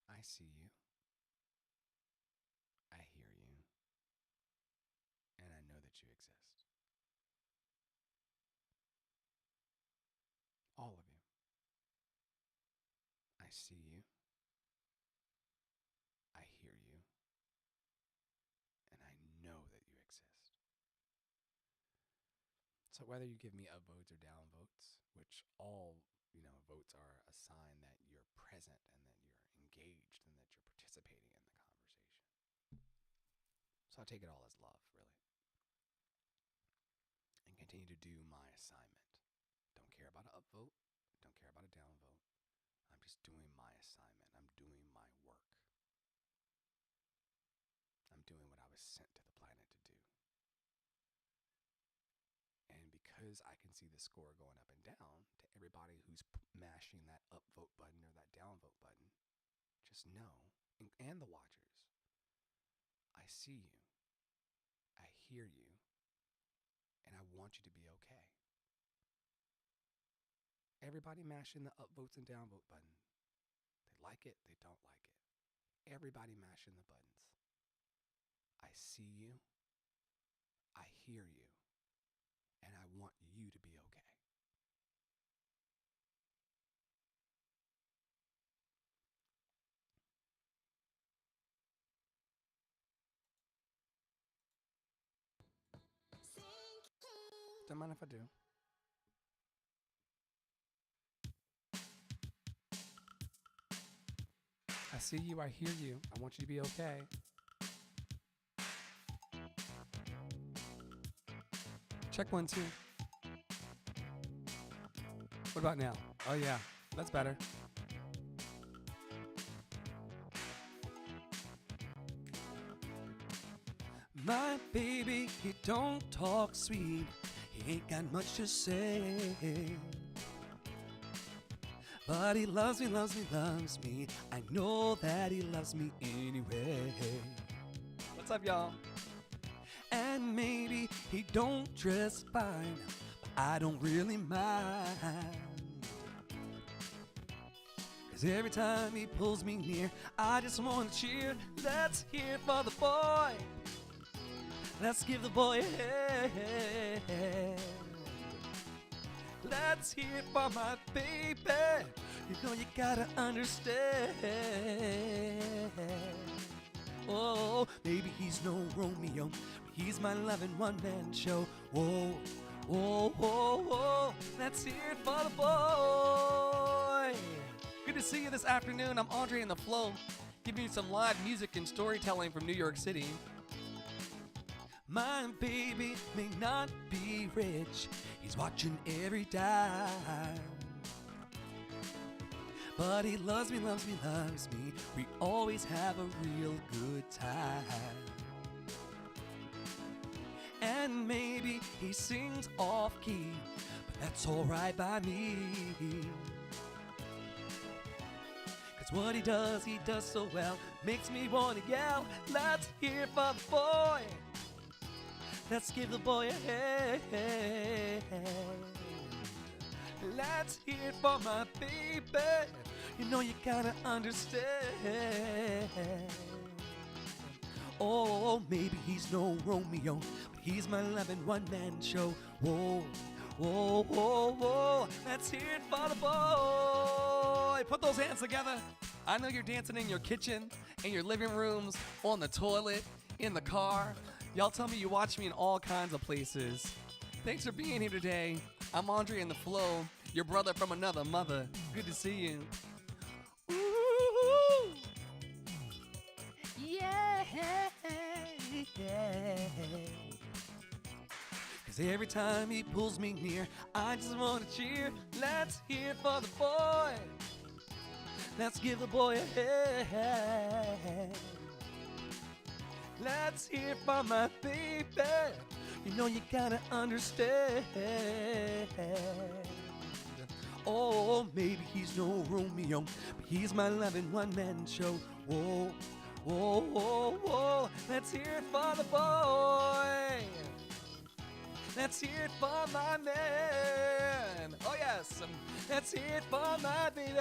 I see you, I hear you, and I know that you exist. All of you. I see you, I hear you, and I know that you exist. So whether you give me upvotes or downvotes, which all, votes are a sign that you're present and that you're engaged and that you're participating in the conversation. So I take it all as love, really. And continue to do my assignment. Don't care about an upvote, don't care about a downvote. I'm just doing my assignment. I'm doing my work. I'm doing what I was sent to the planet to do. And because I can see the score going up and down, to everybody who's mashing that upvote button or that downvote button, just know, and the watchers, I see you, I hear you, and I want you to be okay. Everybody mashing the upvotes and downvote button. They like it, they don't like it. Everybody mashing the buttons. I see you, I hear you, and I want you to be okay. Don't mind if I do. I see you, I hear you, I want you to be okay. Check 1, 2. What about now? Oh yeah, that's better. My baby, he don't talk sweet. He ain't got much to say. But he loves me, loves me, loves me. I know that he loves me anyway. What's up, y'all? And maybe he don't dress fine, but I don't really mind. 'Cause every time he pulls me near, I just want to cheer. Let's hear it for the boy. Let's give the boy a hand. Let's hear it for my baby. You know you gotta understand. Oh, maybe he's no Romeo, but he's my loving one-man show. Whoa, whoa, whoa, whoa. Let's hear it for the boy. Good to see you this afternoon. I'm Andre in the Flow, giving you some live music and storytelling from New York City. My baby may not be rich, he's watching every dime. But he loves me, loves me, loves me. We always have a real good time. And maybe he sings off key, but that's alright by me. 'Cause what he does so well, makes me wanna yell. Let's hear it for the boy. Let's give the boy a hand. Let's hear it for my baby. You know you gotta understand. Oh, maybe he's no Romeo, but he's my loving one-man show. Whoa, whoa, whoa, whoa. Let's hear it for the boy. Put those hands together. I know you're dancing in your kitchen, in your living rooms, on the toilet, in the car. Y'all tell me you watch me in all kinds of places. Thanks for being here today. I'm Andre in the Flow, your brother from another mother. Good to see you. Ooh, yeah, yeah. 'Cause every time he pulls me near, I just want to cheer. Let's hear it for the boy. Let's give the boy a hand. Let's hear it for my baby. You know you gotta understand. Oh, maybe he's no Romeo, but he's my loving one-man show. Whoa, whoa, whoa, whoa. Let's hear it for the boy. Let's hear it for my man. Oh yes, let's hear it for my baby.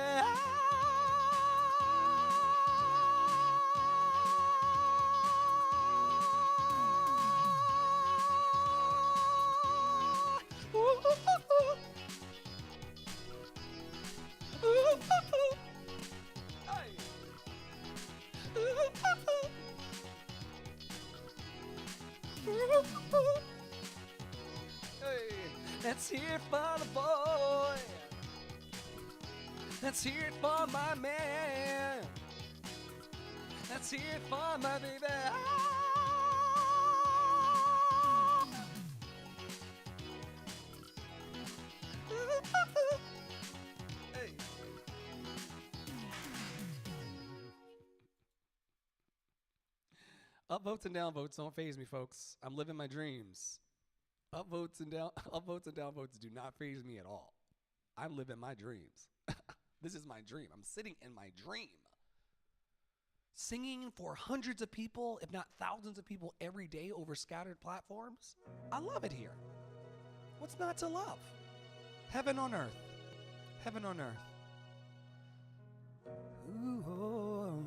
Let's hear it for the boy. Let's hear it for my man. Let's hear it for my baby. Hey. Upvotes and downvotes don't faze me, folks. I'm living my dreams. Upvotes and downvotes do not faze me at all. I'm living my dreams. This is my dream. I'm sitting in my dream. Singing for hundreds of people, if not thousands of people every day over scattered platforms. I love it here. What's not to love? Heaven on earth. Heaven on earth. Ooh, oh,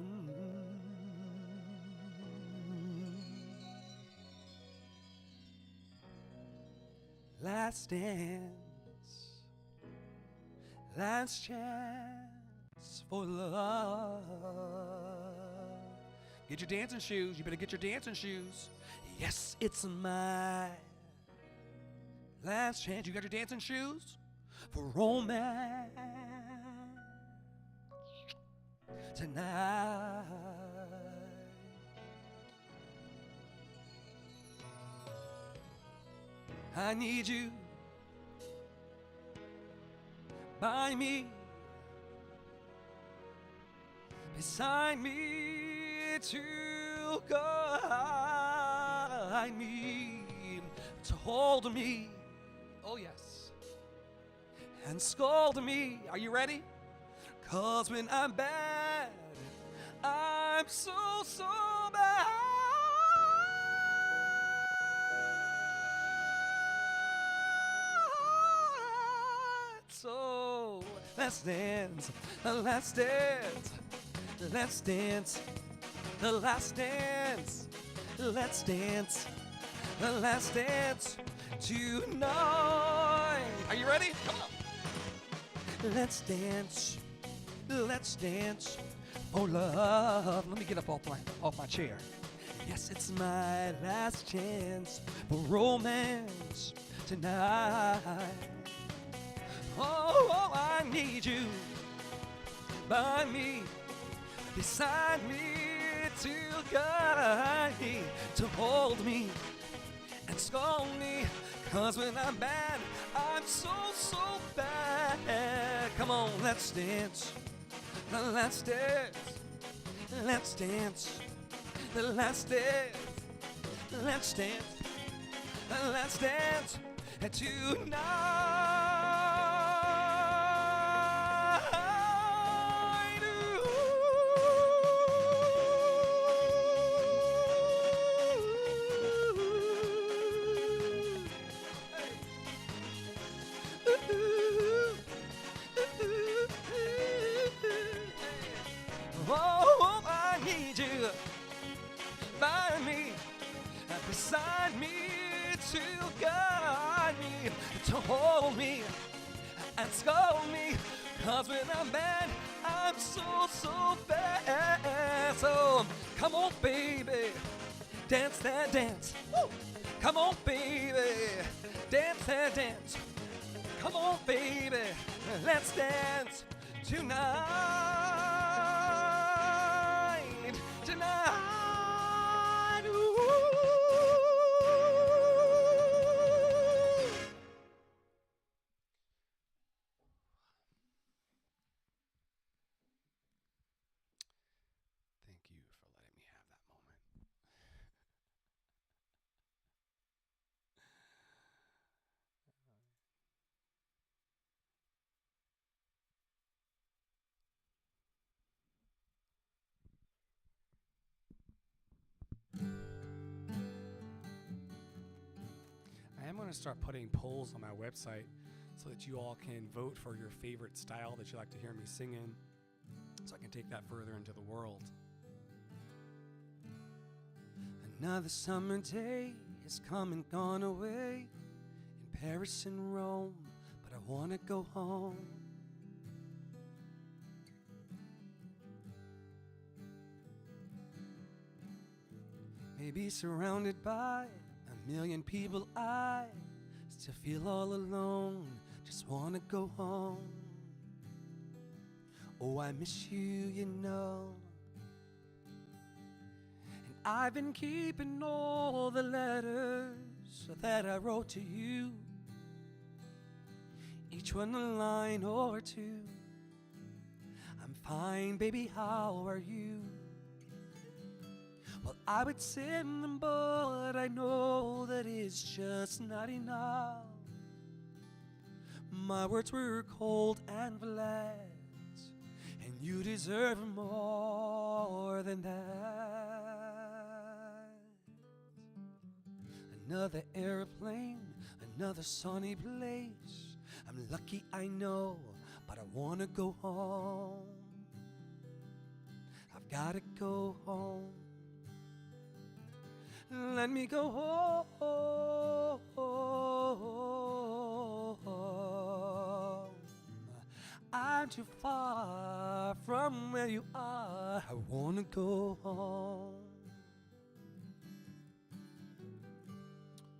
Last dance, last chance for love. Get your dancing shoes. You better get your dancing shoes. Yes, it's my last chance. You got your dancing shoes for romance tonight. I need you by me, beside me to guide me, to hold me, oh yes, and scold me. Are you ready? 'Cause when I'm bad, I'm so bad. So let's dance, let's dance, let's dance, the last dance, let's dance, the last dance tonight. Are you ready? Come on. Let's dance for love. Let me get up off my chair. Yes, it's my last chance for romance tonight. Oh, I need you by me, beside me to guide me, to hold me and scold me. 'Cause when I'm bad, I'm so bad. Come on, let's dance, let's dance, let's dance, let's dance, let's dance, let's dance tonight. and scold me, 'cause when I'm mad, I'm so fast. So come on, baby, dance that dance. Woo! Come on, baby, dance that dance. Come on, baby, let's dance tonight, tonight. Ooh. Thank you for letting me have that moment. I am going to start putting polls on my website so that you all can vote for your favorite style that you like to hear me sing in, so I can take that further into the world. Another summer day has come and gone away in Paris and Rome, but I want to go home. Maybe surrounded by a million people, I still feel all alone, just want to go home. Oh, I miss you, you know. And I've been keeping all the letters that I wrote to you, each one a line or two. I'm fine, baby, how are you? Well, I would send them, but I know that it's just not enough. My words were cold and flat, and you deserve more than that. Another airplane, another sunny place. I'm lucky, I know, but I want to go home. I've got to go home. Let me go home. I'm too far from where you are. I want to go home.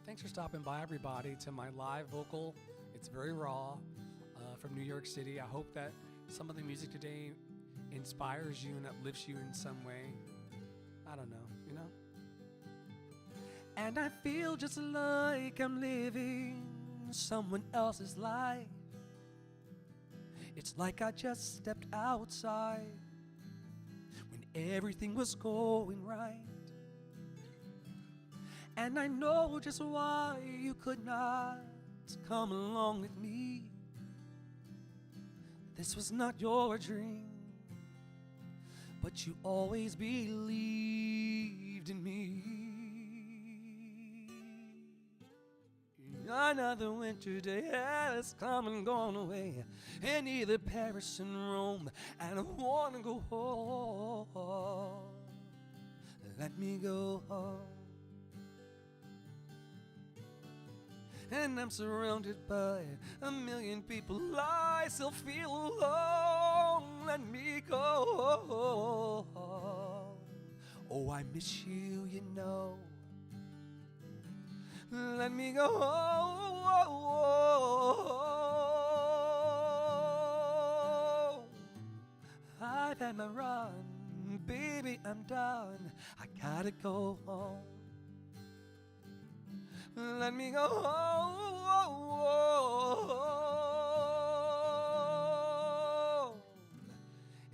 Thanks for stopping by, everybody, to my live vocal. It's very raw from New York City. I hope that some of the music today inspires you and uplifts you in some way. I don't know, you know? And I feel just like I'm living someone else's life. It's like I just stepped outside when everything was going right. And I know just why you could not come along with me. This was not your dream, but you always believed in me. Another winter day has come and gone away in either Paris and Rome, and I want to go home. Let me go home. And I'm surrounded by a million people, I still feel alone. Let me go. Oh, I miss you, you know. Let me go. I've had my run, baby, I'm done. I gotta go home. Let me go home.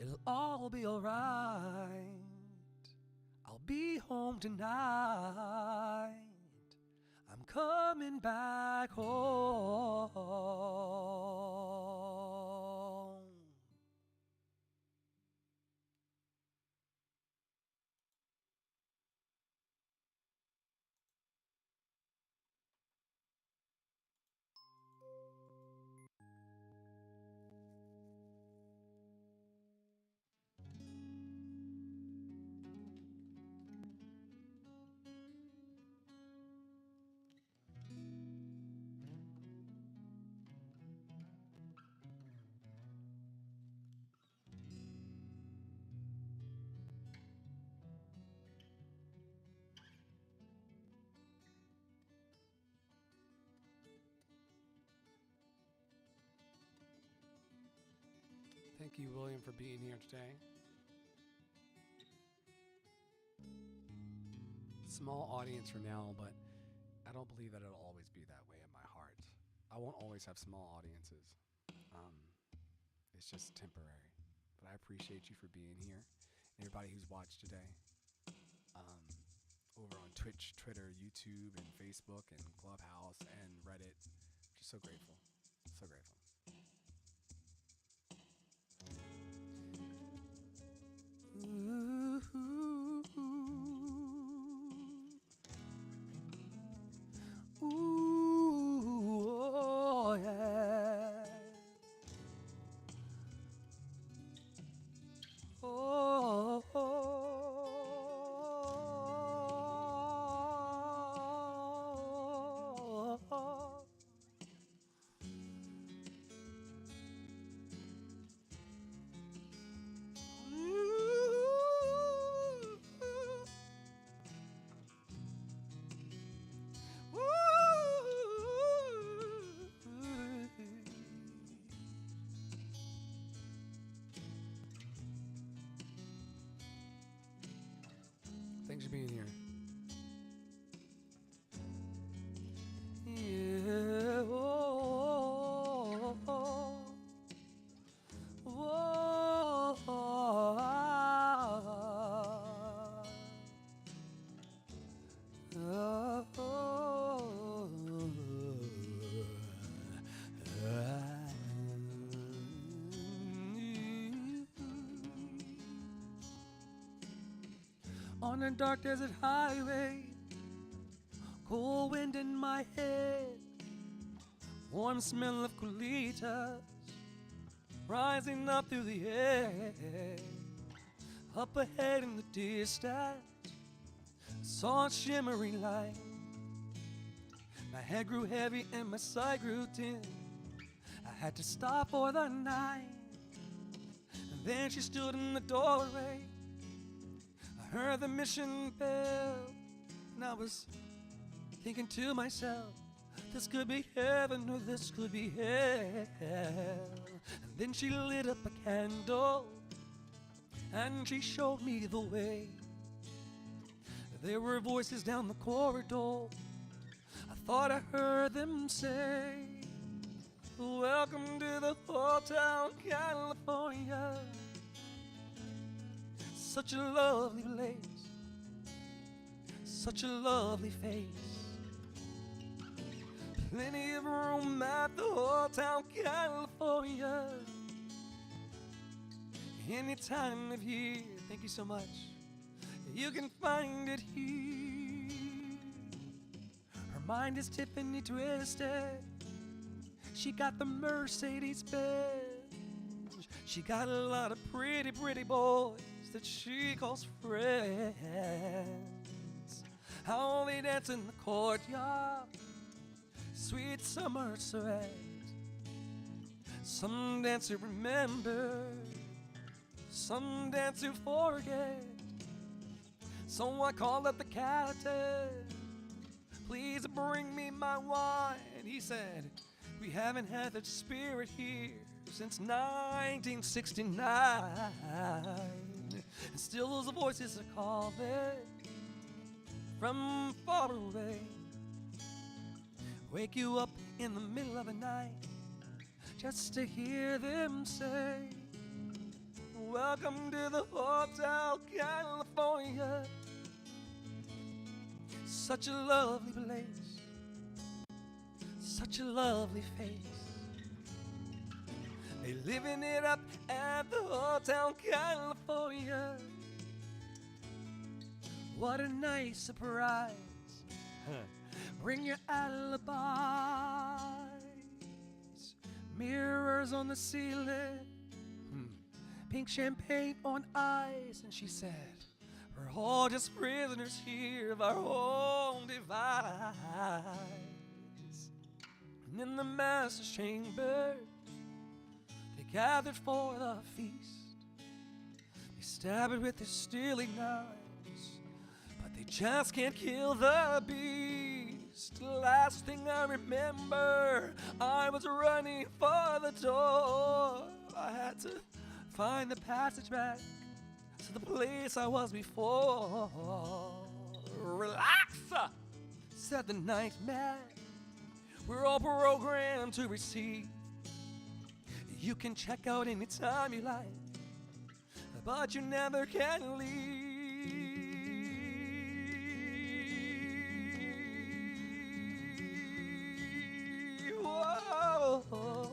It'll all be alright. I'll be home tonight. I'm coming back home. Thank you, William, for being here today. Small audience for now, but I don't believe that it'll always be that way in my heart. I won't always have small audiences. It's just temporary. But I appreciate you for being here. Everybody who's watched today. Over on Twitch, Twitter, YouTube, and Facebook, and Clubhouse, and Reddit. Just so grateful. So grateful. Ooh, oh yeah. Oh, thanks for being here. Yeah, oh, oh, oh, on a dark desert highway, cold wind in my head, warm smell of colitas rising up through the air. Up ahead in the distance, saw a shimmering light. My head grew heavy and my sight grew dim. I had to stop for the night. And then she stood in the doorway. I heard the mission bell, and I was thinking to myself, this could be heaven or this could be hell. And then she lit up a candle and she showed me the way. There were voices down the corridor. I thought I heard them say, welcome to the Hotel California. Such a lovely place, such a lovely face. Plenty of room at the Hotel California. Any time of year, thank you so much, you can find it here. Her mind is Tiffany twisted. She got the Mercedes Benz. She got a lot of pretty, pretty boys that she calls friends. How they dance in the courtyard, sweet summer sweat. Some dance to remember, some dance to forget. So I called up the captain, please bring me my wine. He said, we haven't had that spirit here since 1969. And still those voices are calling from far away. Wake you up in the middle of the night just to hear them say, welcome to the Hotel California. Such a lovely place, such a lovely face. They living it up at the Hotel California. What a nice surprise. Bring your alibis. Mirrors on the ceiling, pink champagne on ice. And she said, we're all just prisoners here of our own device. And in the master's chamber, they gathered for the feast. They stab it with their steely knives, but they just can't kill the beast. The last thing I remember, I was running for the door. I had to find the passage back to the place I was before. Relax, said the nightmare. We're all programmed to receive. You can check out anytime you like, but you never can leave. Whoa.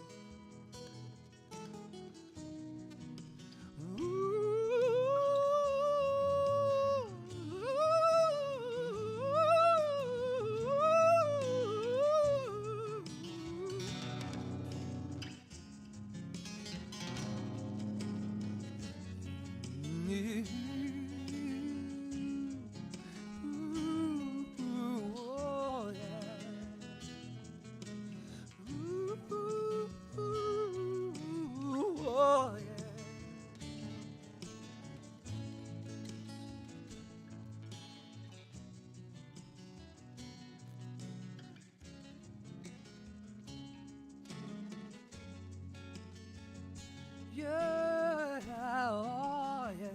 Yeah, oh, yeah.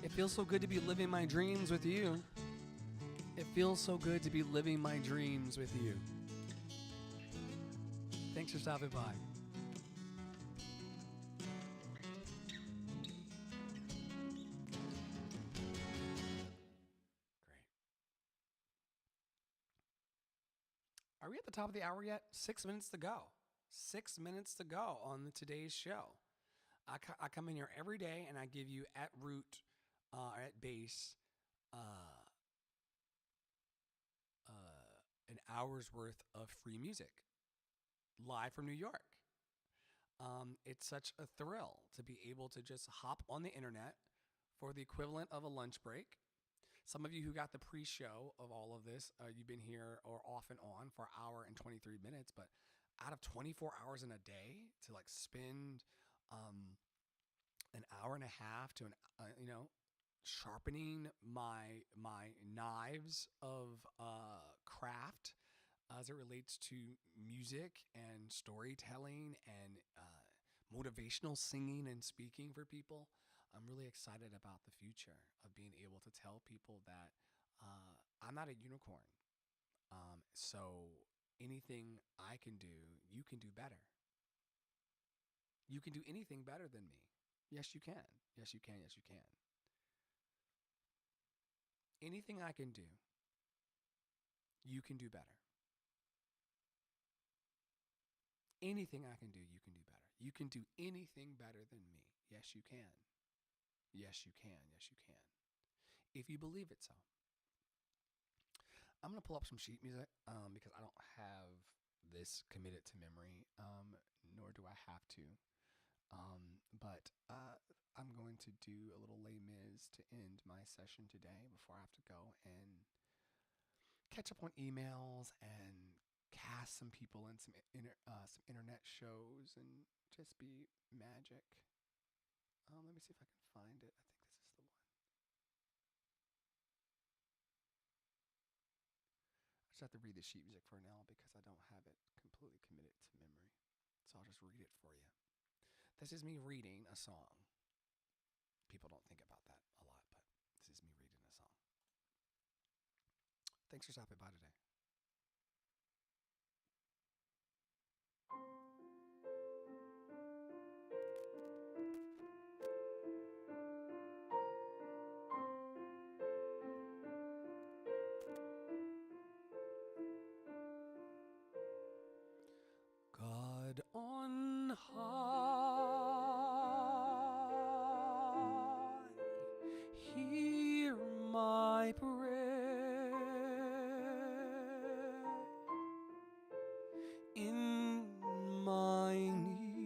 It feels so good to be living my dreams with you. It feels so good to be living my dreams with you. Thanks for stopping by. Are we at the top of the hour yet? 6 minutes to go. 6 minutes to go on today's show. I come in here every day and I give you at root, at base, an hour's worth of free music live from New York. It's such a thrill to be able to just hop on the internet for the equivalent of a lunch break. Some of you who got the pre-show of all of this, you've been here or off and on for an hour and 23 minutes, but out of 24 hours in a day to like spend an hour and a half to sharpening my knives of craft as it relates to music and storytelling and motivational singing and speaking for people. I'm really excited about the future of being able to tell people that I'm not a unicorn. So anything I can do, you can do better. You can do anything better than me. Yes, you can. Yes, you can. Yes, you can. Anything I can do, you can do better. Anything I can do, you can do better. You can do anything better than me. Yes, you can. Yes, you can. Yes, you can. If you believe it so. I'm going to pull up some sheet music because I don't have this committed to memory, nor do I have to. But I'm going to do a little Les Mis to end my session today before I have to go and catch up on emails and cast some people in some internet shows and just be magic. Let me see if I can find it. I think this is the one. I just have to read the sheet music for now because I don't have it completely committed to memory. So I'll just read it for you. This is me reading a song. People don't think about that a lot, but this is me reading a song. Thanks for stopping by today. God on high, hear my prayer. In my need,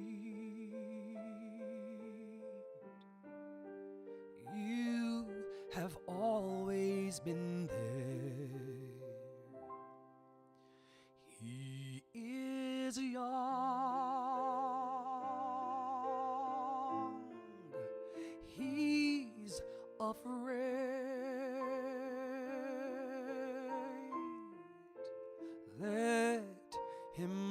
you have always been there. He is young, he's afraid. Let him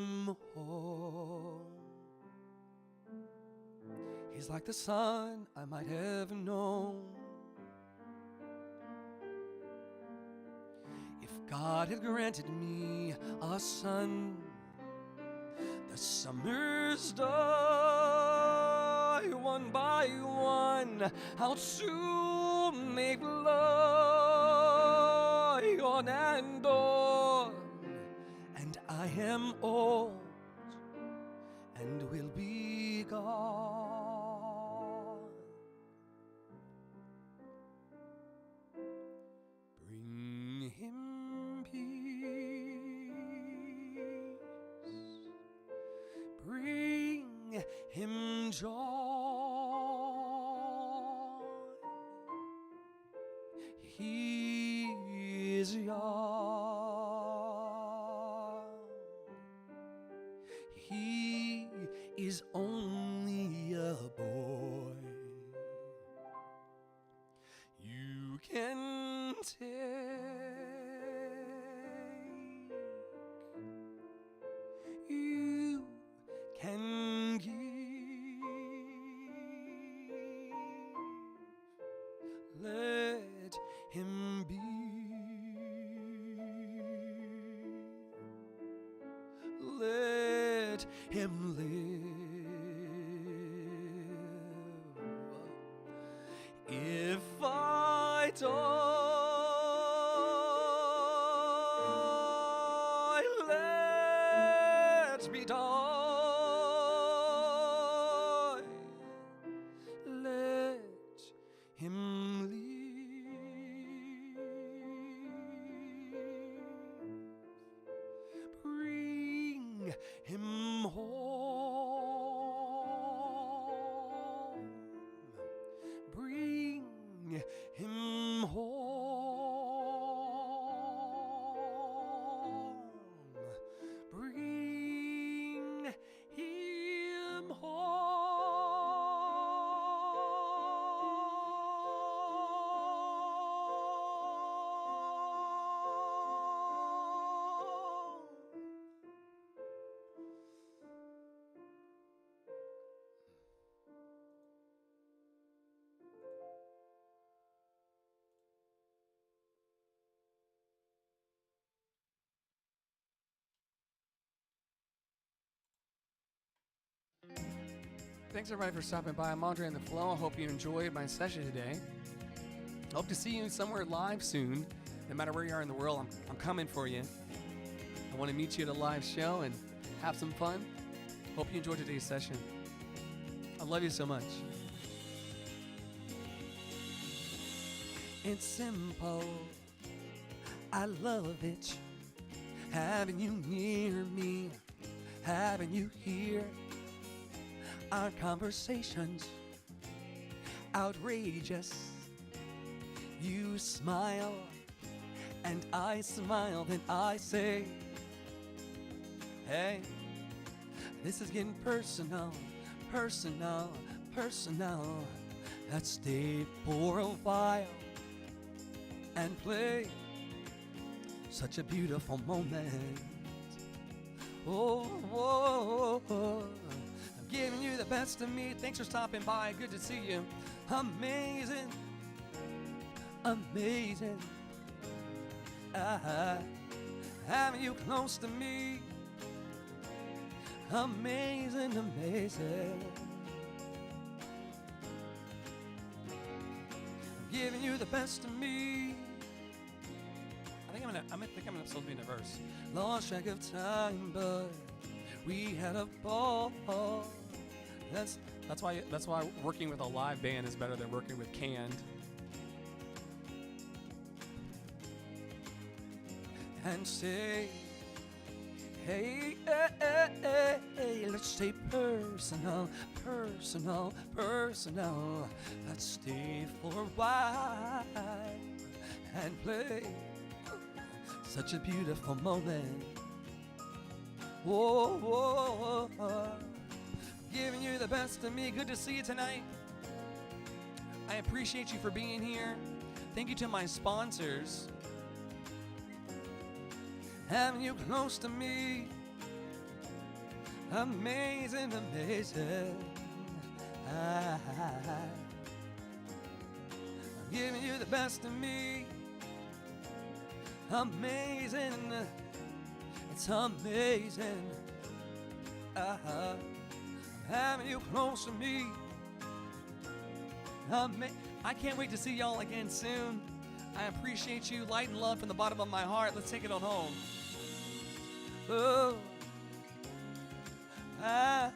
him home. He's like the son I might have known. If God had granted me a son, the summers die one by one. How soon they fly on and on, and I am old and will be gone. Bring him peace, bring him joy. He is young. He is only a boy. You can take, you can give. Let him be. Let him live. If I die, let me die. Let him live. Bring him home. Bring him home. Bring him home. Thanks everybody for stopping by. I'm Andre on the Flow. I hope you enjoyed my session today. Hope to see you somewhere live soon. No matter where you are in the world, I'm coming for you. I want to meet you at a live show and have some fun. Hope you enjoyed today's session. I love you so much. It's simple. I love it. Having you near me, having you here. Our conversations outrageous. You smile and I smile, then I say, hey, this is getting personal, personal, personal. Let's stay for a while and play such a beautiful moment. Oh, oh, oh. I'm giving you the best of me. Thanks for stopping by. Good to see you. Amazing, amazing. Having you close to me. Amazing, amazing. I'm giving you the best of me. I think I'm gonna still be in a verse. Lost track of time, but we had a ball. That's why working with a live band is better than working with canned. And say, hey, hey, hey, hey, hey, let's stay personal, personal, personal. Let's stay for a while and play such a beautiful moment. Whoa, whoa, whoa. Giving you the best of me. Good to see you tonight. I appreciate you for being here. Thank you to my sponsors. Having you close to me. Amazing, amazing. I'm giving you the best of me. Amazing. It's amazing. I'm having you close to me. I can't wait to see y'all again soon. I appreciate you. Light and love from the bottom of my heart. Let's take it on home. Oh. Yeah.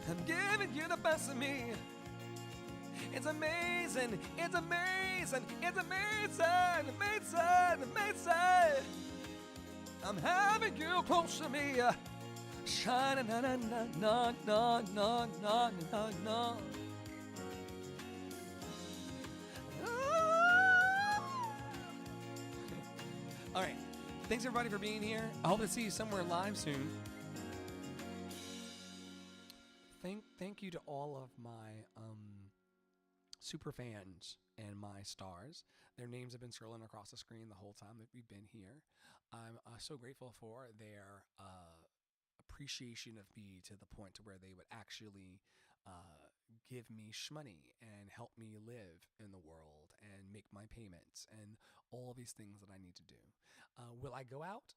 I'm giving you the best of me. It's amazing, it's amazing, it's amazing, amazing, amazing. I'm having you close to me. Shining, na na na na na na na na na. All right, thanks everybody for being here. I hope to see you somewhere live soon. Thank you to all of my super fans and my stars. Their names have been scrolling across the screen the whole time that we've been here. I'm so grateful for their appreciation of me to the point to where they would actually give me shmoney and help me live in the world and make my payments and all these things that I need to do. Will I go out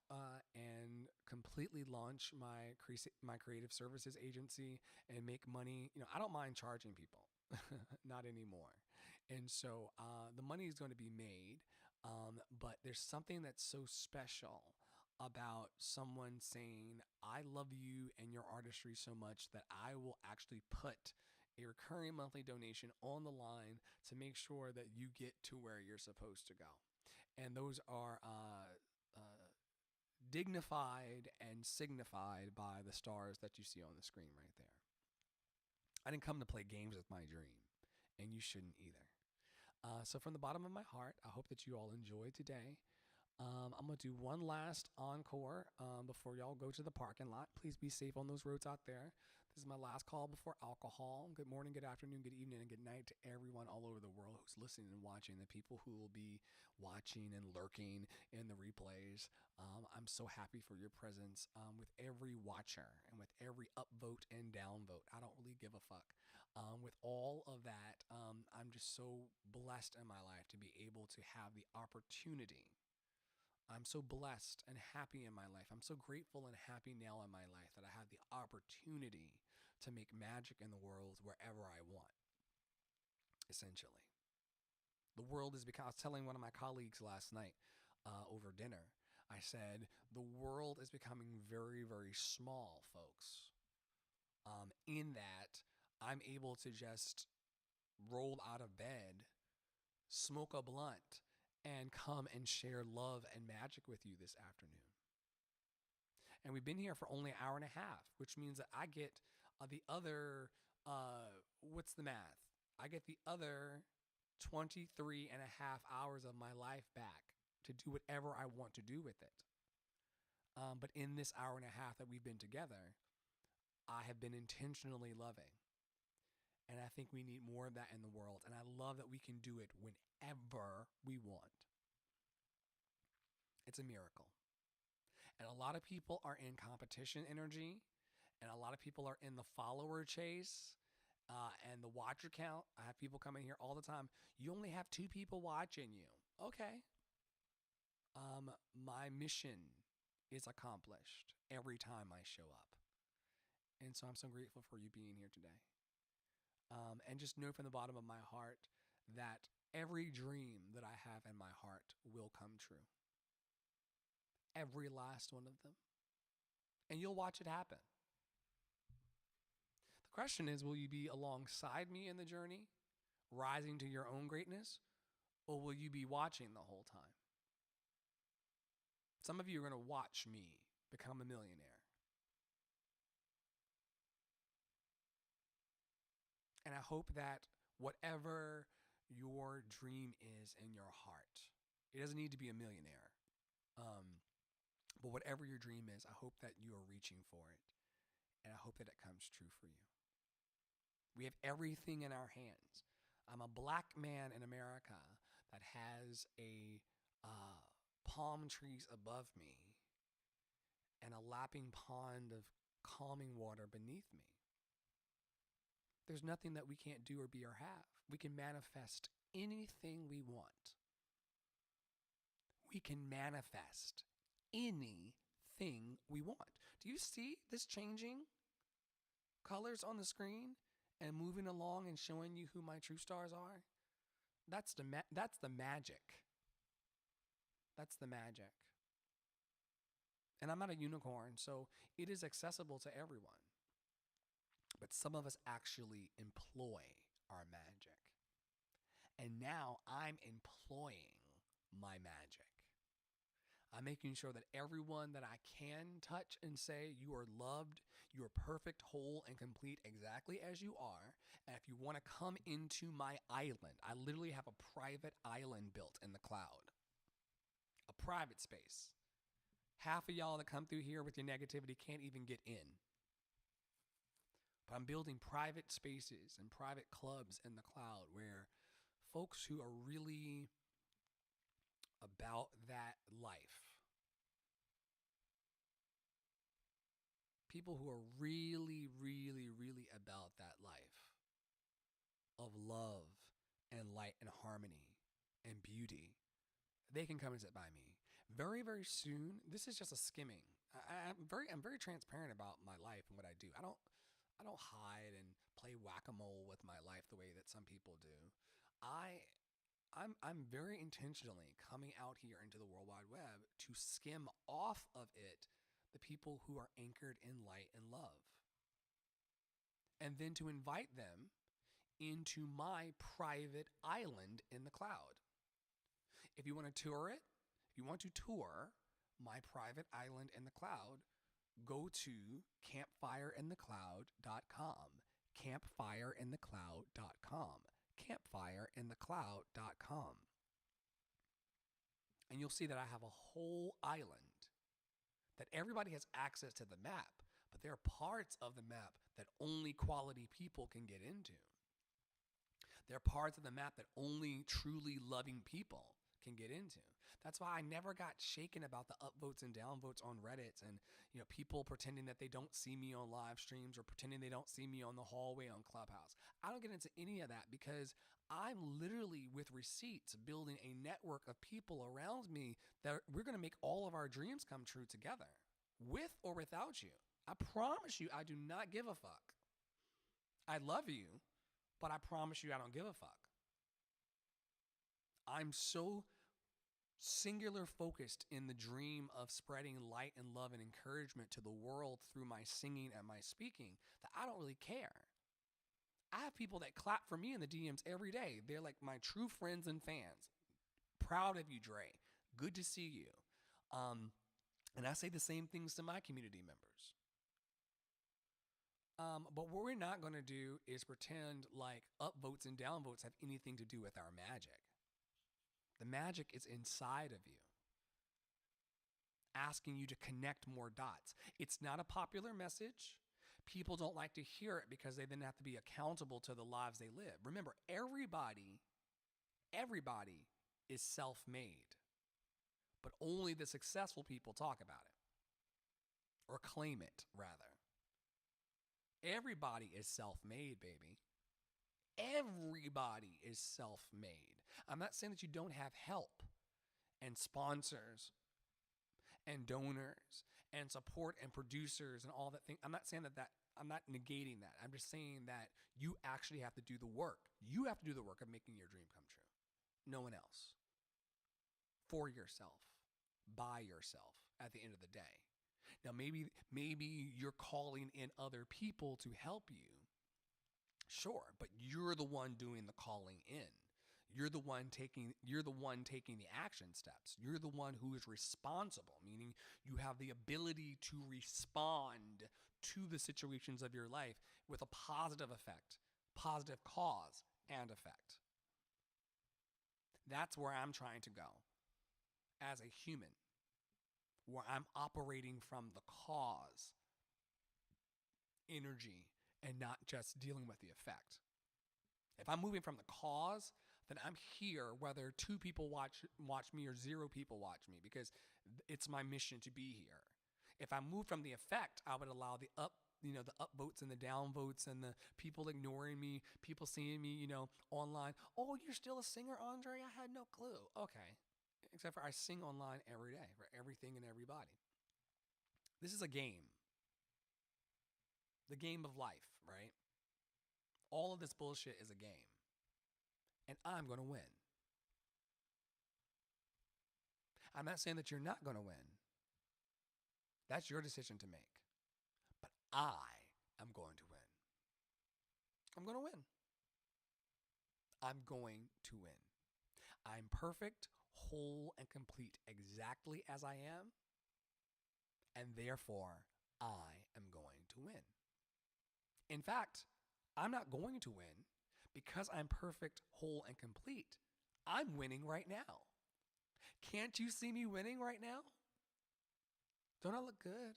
and completely launch my creative services agency and make money? You know, I don't mind charging people. Not anymore. And so the money is going to be made, but there's something that's so special about someone saying, I love you and your artistry so much that I will actually put a recurring monthly donation on the line to make sure that you get to where you're supposed to go. And those are dignified and signified by the stars that you see on the screen right there. I didn't come to play games with my dream, and you shouldn't either. So from the bottom of my heart, I hope that you all enjoyed today. I'm going to do one last encore before y'all go to the parking lot. Please be safe on those roads out there. This is my last call before alcohol. Good morning, good afternoon, good evening, and good night to everyone all over the world who's listening and watching, the people who will be watching and lurking in the replays. I'm so happy for your presence with every watcher and with every upvote and downvote. I don't really give a fuck. With all of that, I'm just so blessed in my life to be able to have the opportunity. I'm so blessed and happy in my life. I'm so grateful and happy now in my life that I have the opportunity to make magic in the world wherever I want, essentially. The world is because I was telling one of my colleagues last night over dinner, I said, the world is becoming very, very small, folks, in that I'm able to just roll out of bed, smoke a blunt, and come and share love and magic with you this afternoon. And we've been here for only an hour and a half, which means that I get the other, what's the math? I get the other 23 and a half hours of my life back to do whatever I want to do with it. But in this hour and a half that we've been together, I have been intentionally loving. And I think we need more of that in the world. And I love that we can do it whenever we want. It's a miracle. And a lot of people are in competition energy. And a lot of people are in the follower chase and the watcher count. I have people coming here all the time. You only have 2 people watching you. Okay. My mission is accomplished every time I show up. And so I'm so grateful for you being here today. And just know from the bottom of my heart that every dream that I have in my heart will come true. Every last one of them. And you'll watch it happen. The question is, will you be alongside me in the journey, rising to your own greatness, or will you be watching the whole time? Some of you are going to watch me become a millionaire. And I hope that whatever your dream is in your heart, it doesn't need to be a millionaire. Um, but whatever your dream is, I hope that you are reaching for it. And I hope that it comes true for you. We have everything in our hands. I'm a black man in America that has a palm trees above me and a lapping pond of calming water beneath me. There's nothing that we can't do or be or have. We can manifest anything we want. We can manifest anything we want. Do you see this changing colors on the screen and moving along and showing you who my true stars are? That's the magic. That's the magic. And I'm not a unicorn, so it is accessible to everyone. But some of us actually employ our magic. And now I'm employing my magic. I'm making sure that everyone that I can touch and say, you are loved, you are perfect, whole, and complete exactly as you are. And if you want to come into my island, I literally have a private island built in the cloud. A private space. Half of y'all that come through here with your negativity can't even get in. But I'm building private spaces and private clubs in the cloud where folks who are really about that life, people who are really, really, really about that life of love and light and harmony and beauty, they can come and sit by me. Very, very soon, this is just a skimming. I'm very transparent about my life and what I do. I don't hide and play whack-a-mole with my life the way that some people do. I'm very intentionally coming out here into the World Wide Web to skim off of it the people who are anchored in light and love. And then to invite them into my private island in the cloud. If you want to tour it, if you want to tour my private island in the cloud, go to campfireinthecloud.com. Campfireinthecloud.com. Campfireinthecloud.com. And you'll see that I have a whole island that everybody has access to the map, but there are parts of the map that only quality people can get into. There are parts of the map that only truly loving people can get into. That's why I never got shaken about the upvotes and downvotes on Reddit and people pretending that they don't see me on live streams or pretending they don't see me on the hallway on Clubhouse. I don't get into any of that because I'm literally with receipts building a network of people around me that we're going to make all of our dreams come true together, with or without you. I promise you, I do not give a fuck. I love you, but I promise you I don't give a fuck. I'm so singular focused in the dream of spreading light and love and encouragement to the world through my singing and my speaking that I don't really care. I have people that clap for me in the DMs every day. They're like my true friends and fans. Proud of you, Dre. Good to see you. And I say the same things to my community members. But what we're not going to do is pretend like upvotes and downvotes have anything to do with our magic. The magic is inside of you, asking you to connect more dots. It's not a popular message. People don't like to hear it because they then have to be accountable to the lives they live. Remember, everybody is self-made, but only the successful people talk about it or claim it, rather. Everybody is self-made, baby. Everybody is self-made. I'm not saying that you don't have help and sponsors and donors and support and producers and all that thing. I'm not saying that I'm not negating that. I'm just saying that you actually have to do the work. You have to do the work of making your dream come true. No one else. For yourself. By yourself at the end of the day. Now, maybe you're calling in other people to help you. Sure, but you're the one doing the calling in. You're the one taking the action steps. You're the one who is responsible, meaning you have the ability to respond to the situations of your life with a positive effect, positive cause and effect. That's where I'm trying to go as a human, where I'm operating from the cause energy and not just dealing with the effect. If I'm moving from the cause, then I'm here whether 2 people watch me or 0 people watch me, because it's my mission to be here. If I move from the effect, I would allow the upvotes and the downvotes and the people ignoring me, people seeing me, online. Oh, you're still a singer, Andre? I had no clue. Okay. Except for I sing online every day for everything and everybody. This is a game. The game of life, right? All of this bullshit is a game. And I'm going to win. I'm not saying that you're not going to win. That's your decision to make. But I am going to win. I'm going to win. I'm going to win. I'm perfect, whole, and complete exactly as I am. And therefore, I am going to win. In fact, I'm not going to win because I'm perfect, whole, and complete. I'm winning right now. Can't you see me winning right now? Don't I look good?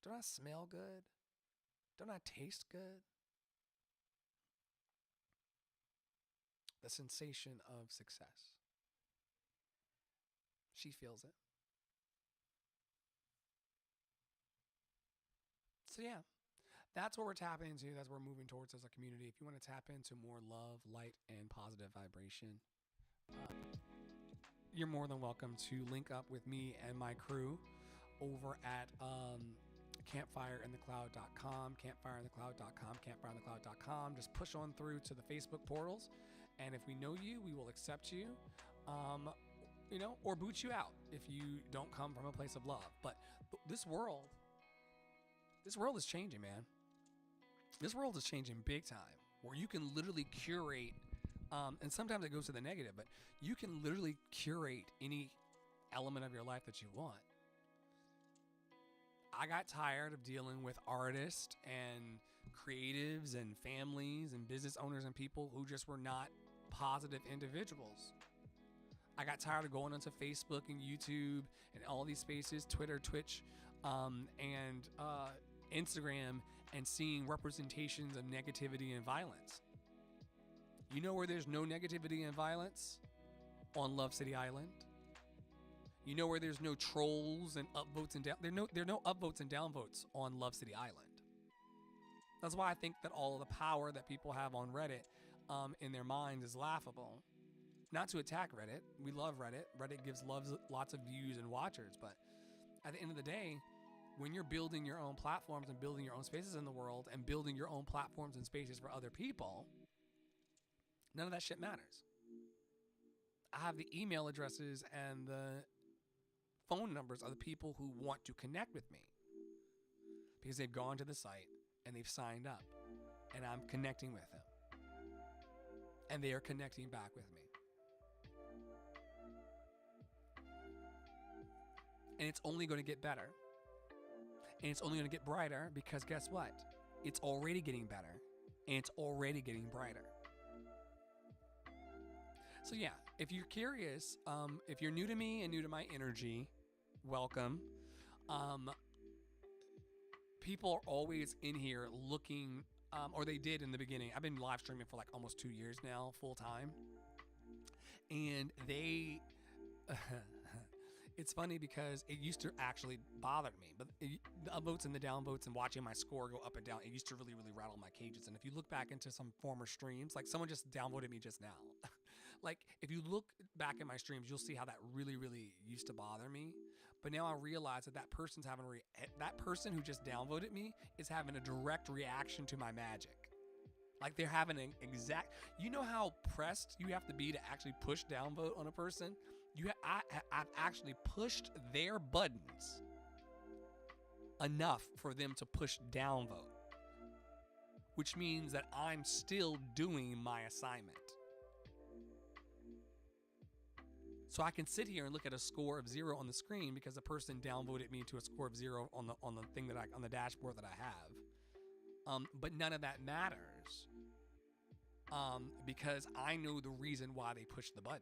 Don't I smell good? Don't I taste good? The sensation of success. She feels it. So yeah, that's what we're tapping into. That's what we're moving towards as a community. If you want to tap into more love, light, and positive vibration, you're more than welcome to link up with me and my crew over at campfireinthecloud.com, campfireinthecloud.com, campfireinthecloud.com. Just push on through to the Facebook portals, and if we know you, we will accept you, or boot you out if you don't come from a place of love. But this world is changing, man. This world is changing big time, where you can literally curate, and sometimes it goes to the negative, but you can literally curate any element of your life that you want. I got tired of dealing with artists and creatives and families and business owners and people who just were not positive individuals. I got tired of going onto Facebook and YouTube and all these spaces, Twitter, Twitch, and Instagram, and seeing representations of negativity and violence. You know where there's no negativity and violence? On Love City Island. You know where there's no trolls and upvotes and down. There are no upvotes and downvotes on Love City Island. That's why I think that all of the power that people have on Reddit in their minds is laughable. Not to attack Reddit. We love Reddit. Reddit gives lots of views and watchers. But at the end of the day, when you're building your own platforms and building your own spaces in the world and building your own platforms and spaces for other people, none of that shit matters. I have the email addresses and the phone numbers of the people who want to connect with me because they've gone to the site and they've signed up, and I'm connecting with them, and they are connecting back with me. And it's only going to get better. And it's only going to get brighter because guess what? It's already getting better, and it's already getting brighter. So yeah, if you're curious, if you're new to me and new to my energy, welcome. People are always in here looking, or they did in the beginning. I've been live streaming for like almost 2 years now, full time. And they, it's funny because it used to actually bother me, but the upvotes and the downvotes and watching my score go up and down, it used to really, really rattle my cages. And if you look back into some former streams, like someone just downvoted me just now. Like if you look back at my streams, you'll see how that really, really used to bother me. But now I realize that person's having that person who just downvoted me is having a direct reaction to my magic. Like they're having an exact, you know how pressed you have to be to actually push downvote on a person? I've actually pushed their buttons enough for them to push downvote, which means that I'm still doing my assignment. So I can sit here and look at a score of 0 on the screen because the person downvoted me to a score of 0 on the thing that on the dashboard that I have. But none of that matters because I know the reason why they pushed the button.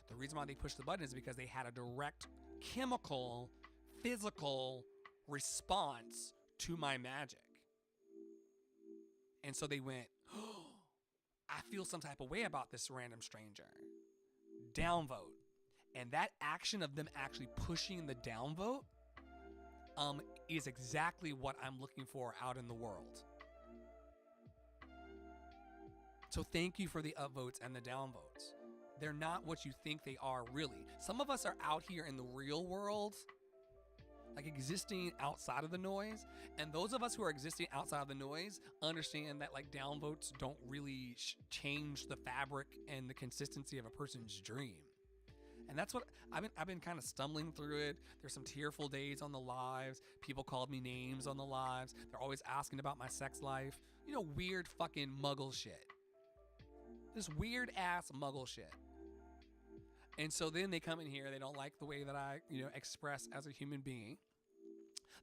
The reason why they pushed the button is because they had a direct chemical, physical response to my magic. And so they went, oh, I feel some type of way about this random stranger. Downvote. And that action of them actually pushing the downvote is exactly what I'm looking for out in the world. So thank you for the upvotes and the downvotes. They're not what you think they are, really. Some of us are out here in the real world, like existing outside of the noise. And those of us who are existing outside of the noise understand that like downvotes don't really change the fabric and the consistency of a person's dream. And that's what I've been kind of stumbling through it. There's some tearful days on the lives. People called me names on the lives. They're always asking about my sex life. You know, weird fucking muggle shit. This weird ass muggle shit. And so then they come in here. They don't like the way that I, express as a human being.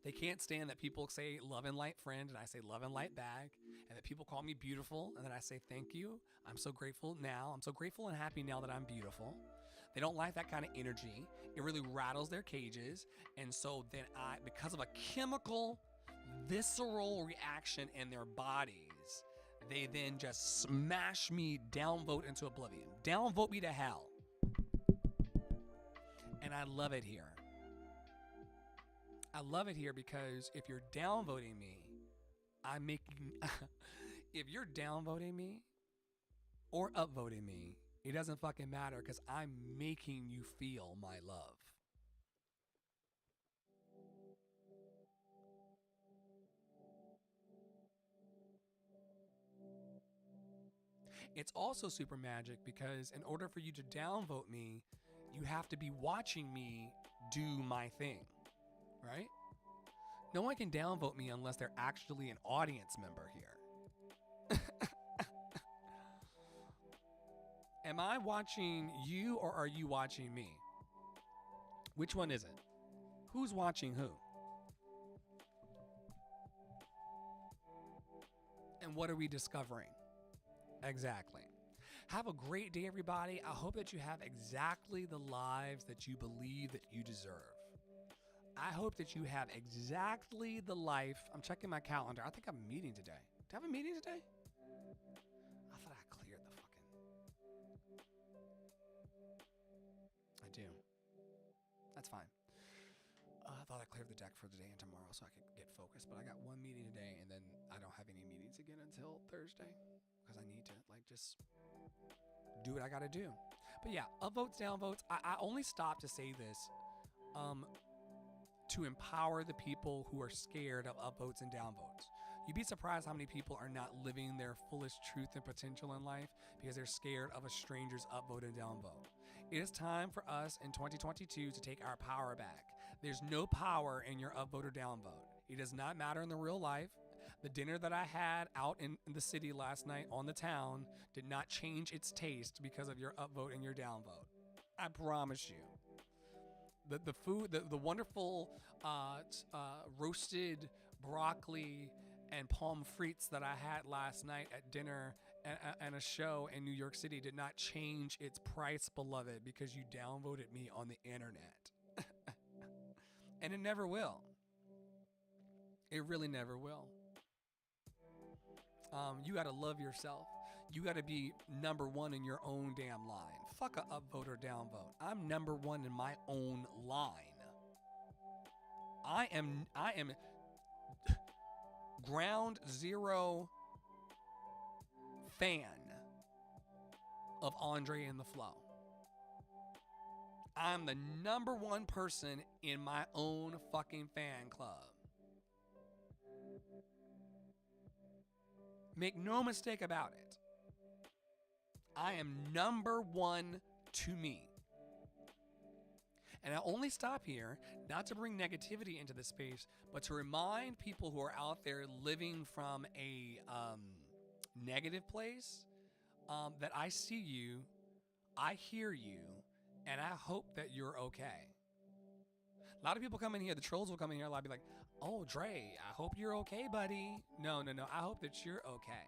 They can't stand that people say love and light friend and I say love and light back, and that people call me beautiful and then I say thank you. I'm so grateful now. I'm so grateful and happy now that I'm beautiful. They don't like that kind of energy. It really rattles their cages. And so then because of a chemical, visceral reaction in their bodies, they then just smash me, downvote into oblivion. Downvote me to hell. And I love it here. I love it here because if you're downvoting me, I'm making... if you're downvoting me or upvoting me, it doesn't fucking matter because I'm making you feel my love. It's also super magic because in order for you to downvote me, you have to be watching me do my thing, right? No one can downvote me unless they're actually an audience member here. Am I watching you or are you watching me? Which one is it? Who's watching who? And what are we discovering? Exactly. Have a great day, everybody. I hope that you have exactly the lives that you believe that you deserve. I hope that you have exactly the life. I'm checking my calendar. I think I have a meeting today. Do I have a meeting today? I thought I cleared the fucking... I do. That's fine. I thought I cleared the deck for today and tomorrow so I could get focused, but I got one meeting today and then I don't have any meetings again until Thursday because I need to just do what I got to do. But yeah, upvotes, downvotes. I only stopped to say this to empower the people who are scared of upvotes and downvotes. You'd be surprised how many people are not living their fullest truth and potential in life because they're scared of a stranger's upvote and downvote. It is time for us in 2022 to take our power back. There's no power in your upvote or downvote. It does not matter in the real life. The dinner that I had out in the city last night on the town did not change its taste because of your upvote and your downvote. I promise you. The food, the wonderful roasted broccoli and pommes frites that I had last night at dinner and a show in New York City did not change its price, beloved, because you downvoted me on the internet. And it never will. It really never will. You got to love yourself. You got to be number one in your own damn line. Fuck a upvote or downvote. I'm number one in my own line. I am ground zero fan of Andre and the Flow. I'm the number one person in my own fucking fan club. Make no mistake about it. I am number one to me. And I only stop here, not to bring negativity into the space, but to remind people who are out there living from a negative place that I see you, I hear you, and I hope that you're okay. A lot of people come in here, the trolls will come in here, a lot of be like, oh, Dre, I hope you're okay, buddy. No. I hope that you're okay.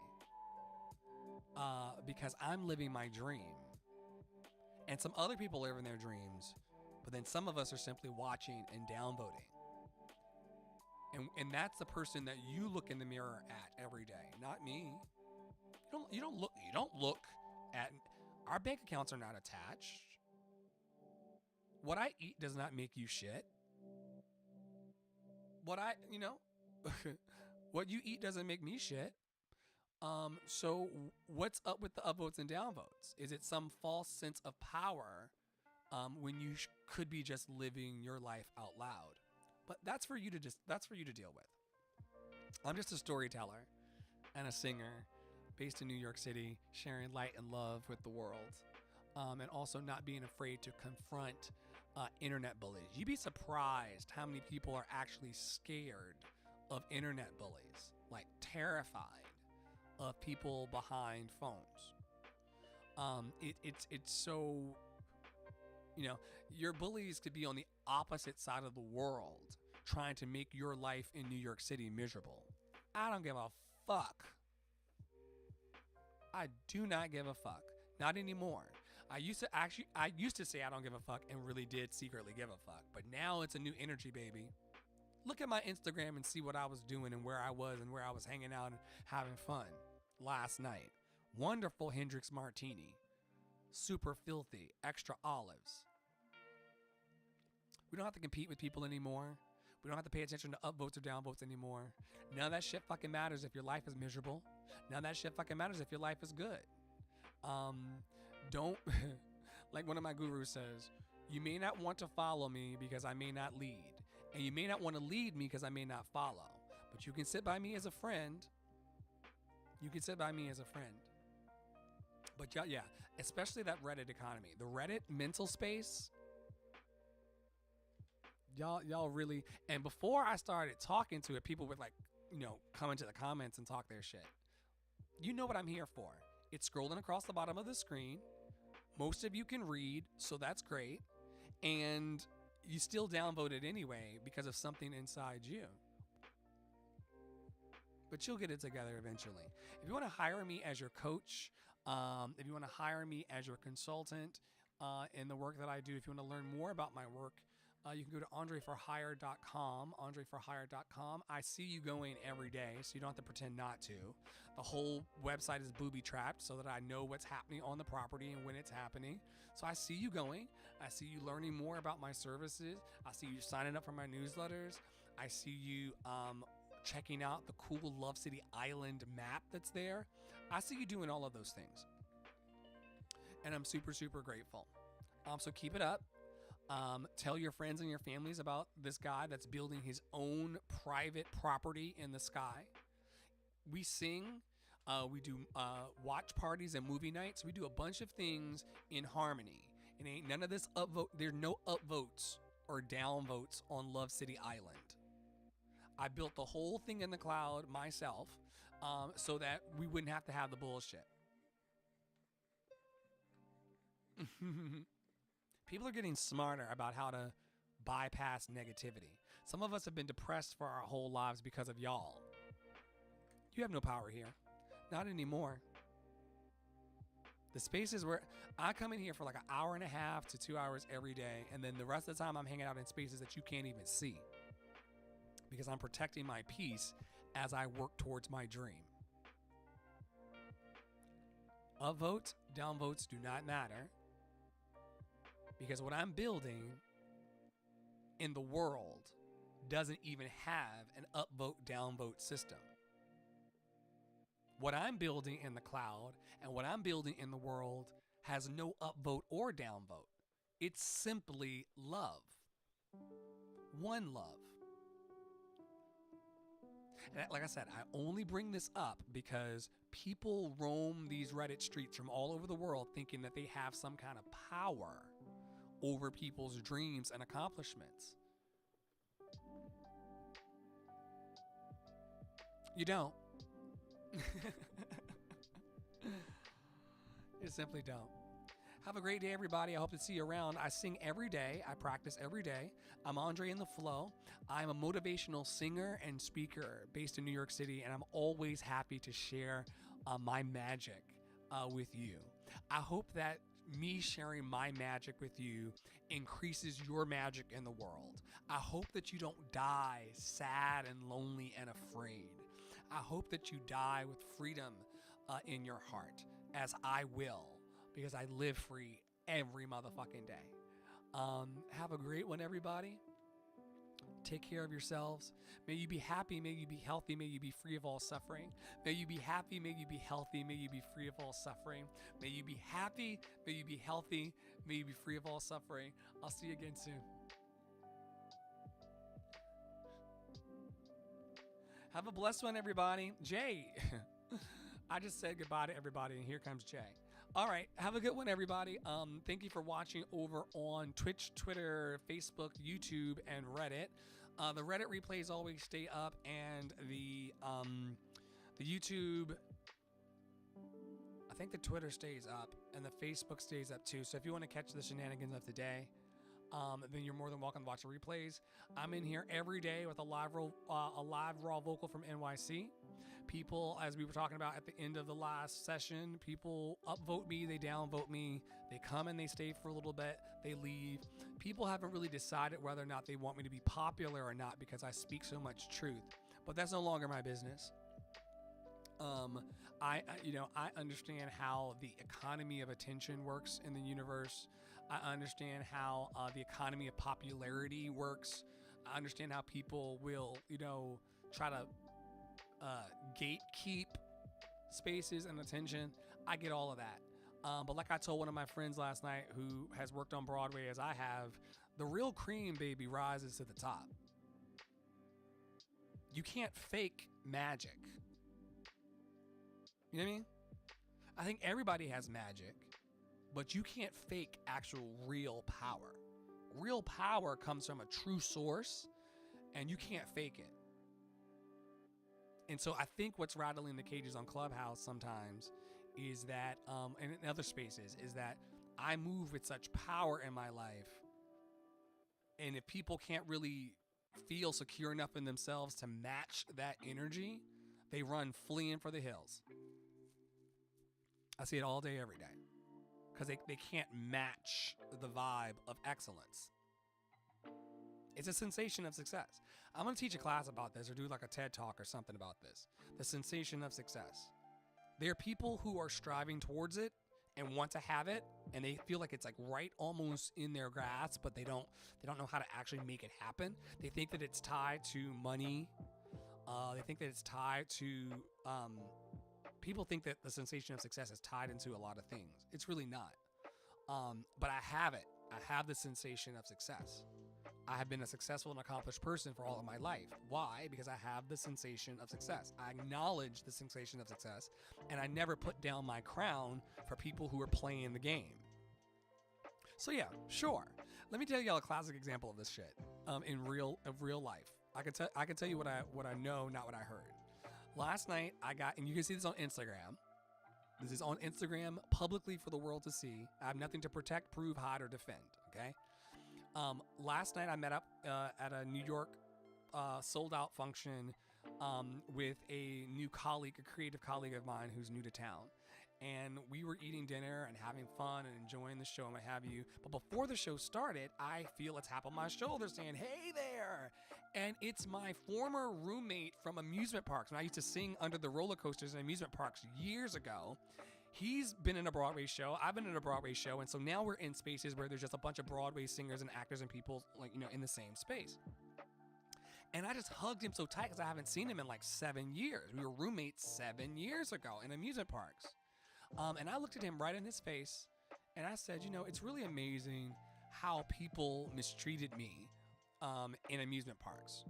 because I'm living my dream. And some other people live in their dreams, but then some of us are simply watching and downvoting. And that's the person that you look in the mirror at every day, not me. You don't look at, our bank accounts are not attached. What I eat does not make you shit. What you eat doesn't make me shit. So what's up with the upvotes and downvotes? Is it some false sense of power when you could be just living your life out loud? But that's for you to deal with. I'm just a storyteller and a singer based in New York City, sharing light and love with the world, and also not being afraid to confront internet bullies. You'd be surprised how many people are actually scared of internet bullies, like terrified of people behind phones. It's so, your bullies could be on the opposite side of the world trying to make your life in New York City miserable. I don't give a fuck. I do not give a fuck. Not anymore. I used to say I don't give a fuck and really did secretly give a fuck. But now it's a new energy, baby. Look at my Instagram and see what I was doing and where I was hanging out and having fun last night. Wonderful Hendrix Martini. Super filthy. Extra olives. We don't have to compete with people anymore. We don't have to pay attention to upvotes or downvotes anymore. None of that shit fucking matters if your life is miserable. None of that shit fucking matters if your life is good. Don't, like one of my gurus says, you may not want to follow me because I may not lead. And you may not want to lead me because I may not follow. But you can sit by me as a friend. You can sit by me as a friend. But yeah, especially that Reddit economy. The Reddit mental space. Y'all really, and before I started talking to it, people would come into the comments and talk their shit. You know what I'm here for. It's scrolling across the bottom of the screen. Most of you can read, so that's great. And you still downvoted anyway because of something inside you. But you'll get it together eventually. If you want to hire me as your coach, if you want to hire me as your consultant in the work that I do, if you want to learn more about my work, you can go to andreforhire.com, andreforhire.com. I see you going every day, so you don't have to pretend not to. The whole website is booby-trapped so that I know what's happening on the property and when it's happening. So I see you going. I see you learning more about my services. I see you signing up for my newsletters. I see you checking out the cool Love City Island map that's there. I see you doing all of those things. And I'm super, super grateful. So keep it up. Tell your friends and your families about this guy that's building his own private property in the sky. We sing, we do watch parties and movie nights. We do a bunch of things in harmony. And ain't none of this upvote. There's no upvotes or downvotes on Love City Island. I built the whole thing in the cloud myself so that we wouldn't have to have the bullshit. People are getting smarter about how to bypass negativity. Some of us have been depressed for our whole lives because of y'all. You have no power here. Not anymore. The spaces where I come in here for like an hour and a half to 2 hours every day, and then the rest of the time I'm hanging out in spaces that you can't even see because I'm protecting my peace as I work towards my dream. Upvotes, downvotes do not matter. Because what I'm building in the world doesn't even have an upvote, downvote system. What I'm building in the cloud and what I'm building in the world has no upvote or downvote. It's simply love. One love. And like I said, I only bring this up because people roam these Reddit streets from all over the world thinking that they have some kind of power over people's dreams and accomplishments. You don't. You simply don't. Have a great day, everybody. I hope to see you around. I sing every day. I practice every day. I'm Andre in the Flow. I'm a motivational singer and speaker based in New York City, and I'm always happy to share my magic with you. I hope that me sharing my magic with you increases your magic in the world. I hope that you don't die sad and lonely and afraid. I hope that you die with freedom in your heart, as I will, because I live free every motherfucking day. Have a great one, everybody. Take care of yourselves. May you be happy. May you be healthy. May you be free of all suffering. May you be happy. May you be healthy. May you be free of all suffering. May you be happy. May you be healthy. May you be free of all suffering. I'll see you again soon. Have a blessed one, everybody. Jay. I just said goodbye to everybody, and here comes Jay. All right. Have a good one, everybody. Thank you for watching over on Twitch, Twitter, Facebook, YouTube, and Reddit. The Reddit replays always stay up, and the YouTube, I think the Twitter stays up, and the Facebook stays up too. So if you want to catch the shenanigans of today, then you're more than welcome to watch the replays. I'm in here every day with a live raw vocal from NYC. People, as we were talking about at the end of the last session, people upvote me, they downvote me, they come and they stay for a little bit, they leave. People haven't really decided whether or not they want me to be popular or not because I speak so much truth, but that's no longer my business. I understand how the economy of attention works in the universe. I understand how the economy of popularity works. I understand how people will, try to gatekeep spaces and attention. I get all of that. But like I told one of my friends last night who has worked on Broadway as I have, the real cream, baby, rises to the top. You can't fake magic. You know what I mean? I think everybody has magic, but you can't fake actual real power. Real power comes from a true source, and you can't fake it. And so I think what's rattling the cages on Clubhouse sometimes is that, and in other spaces, is that I move with such power in my life. And if people can't really feel secure enough in themselves to match that energy, they run fleeing for the hills. I see it all day, every day, because they can't match the vibe of excellence. It's a sensation of success. I'm going to teach a class about this or do like a TED talk or something about this. The sensation of success. There are people who are striving towards it and want to have it, and they feel like it's like right almost in their grasp, but they don't know how to actually make it happen. They think that it's tied to money. They think that it's tied to people think that the sensation of success is tied into a lot of things. It's really not. But I have it. I have the sensation of success. I have been a successful and accomplished person for all of my life. Why? Because I have the sensation of success. I acknowledge the sensation of success, and I never put down my crown for people who are playing the game. So yeah, sure. Let me tell y'all a classic example of this shit in real life. I can tell you what I know, not what I heard. Last night I got, and you can see this on Instagram. This is on Instagram publicly for the world to see. I have nothing to protect, prove, hide, or defend. Okay. Last night I met up at a New York sold out function with a new colleague, a creative colleague of mine who's new to town. And we were eating dinner and having fun and enjoying the show and what have you. But before the show started, I feel a tap on my shoulder saying, "Hey there." And it's my former roommate from amusement parks. When I used to sing under the roller coasters in amusement parks years ago. He's been in a Broadway show. I've been in a Broadway show. And so now we're in spaces where there's just a bunch of Broadway singers and actors and people in the same space. And I just hugged him so tight because I haven't seen him in like 7 years. We were roommates 7 years ago in amusement parks. And I looked at him right in his face and I said, it's really amazing how people mistreated me in amusement parks.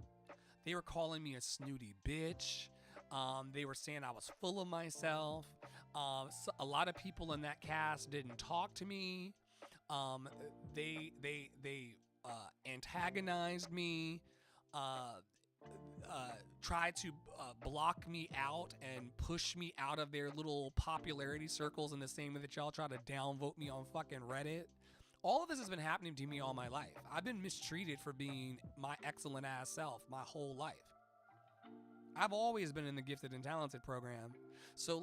They were calling me a snooty bitch. They were saying I was full of myself. So a lot of people in that cast didn't talk to me. They antagonized me. Tried to block me out and push me out of their little popularity circles in the same way that y'all try to downvote me on fucking Reddit. All of this has been happening to me all my life. I've been mistreated for being my excellent ass self my whole life. I've always been in the gifted and talented program. So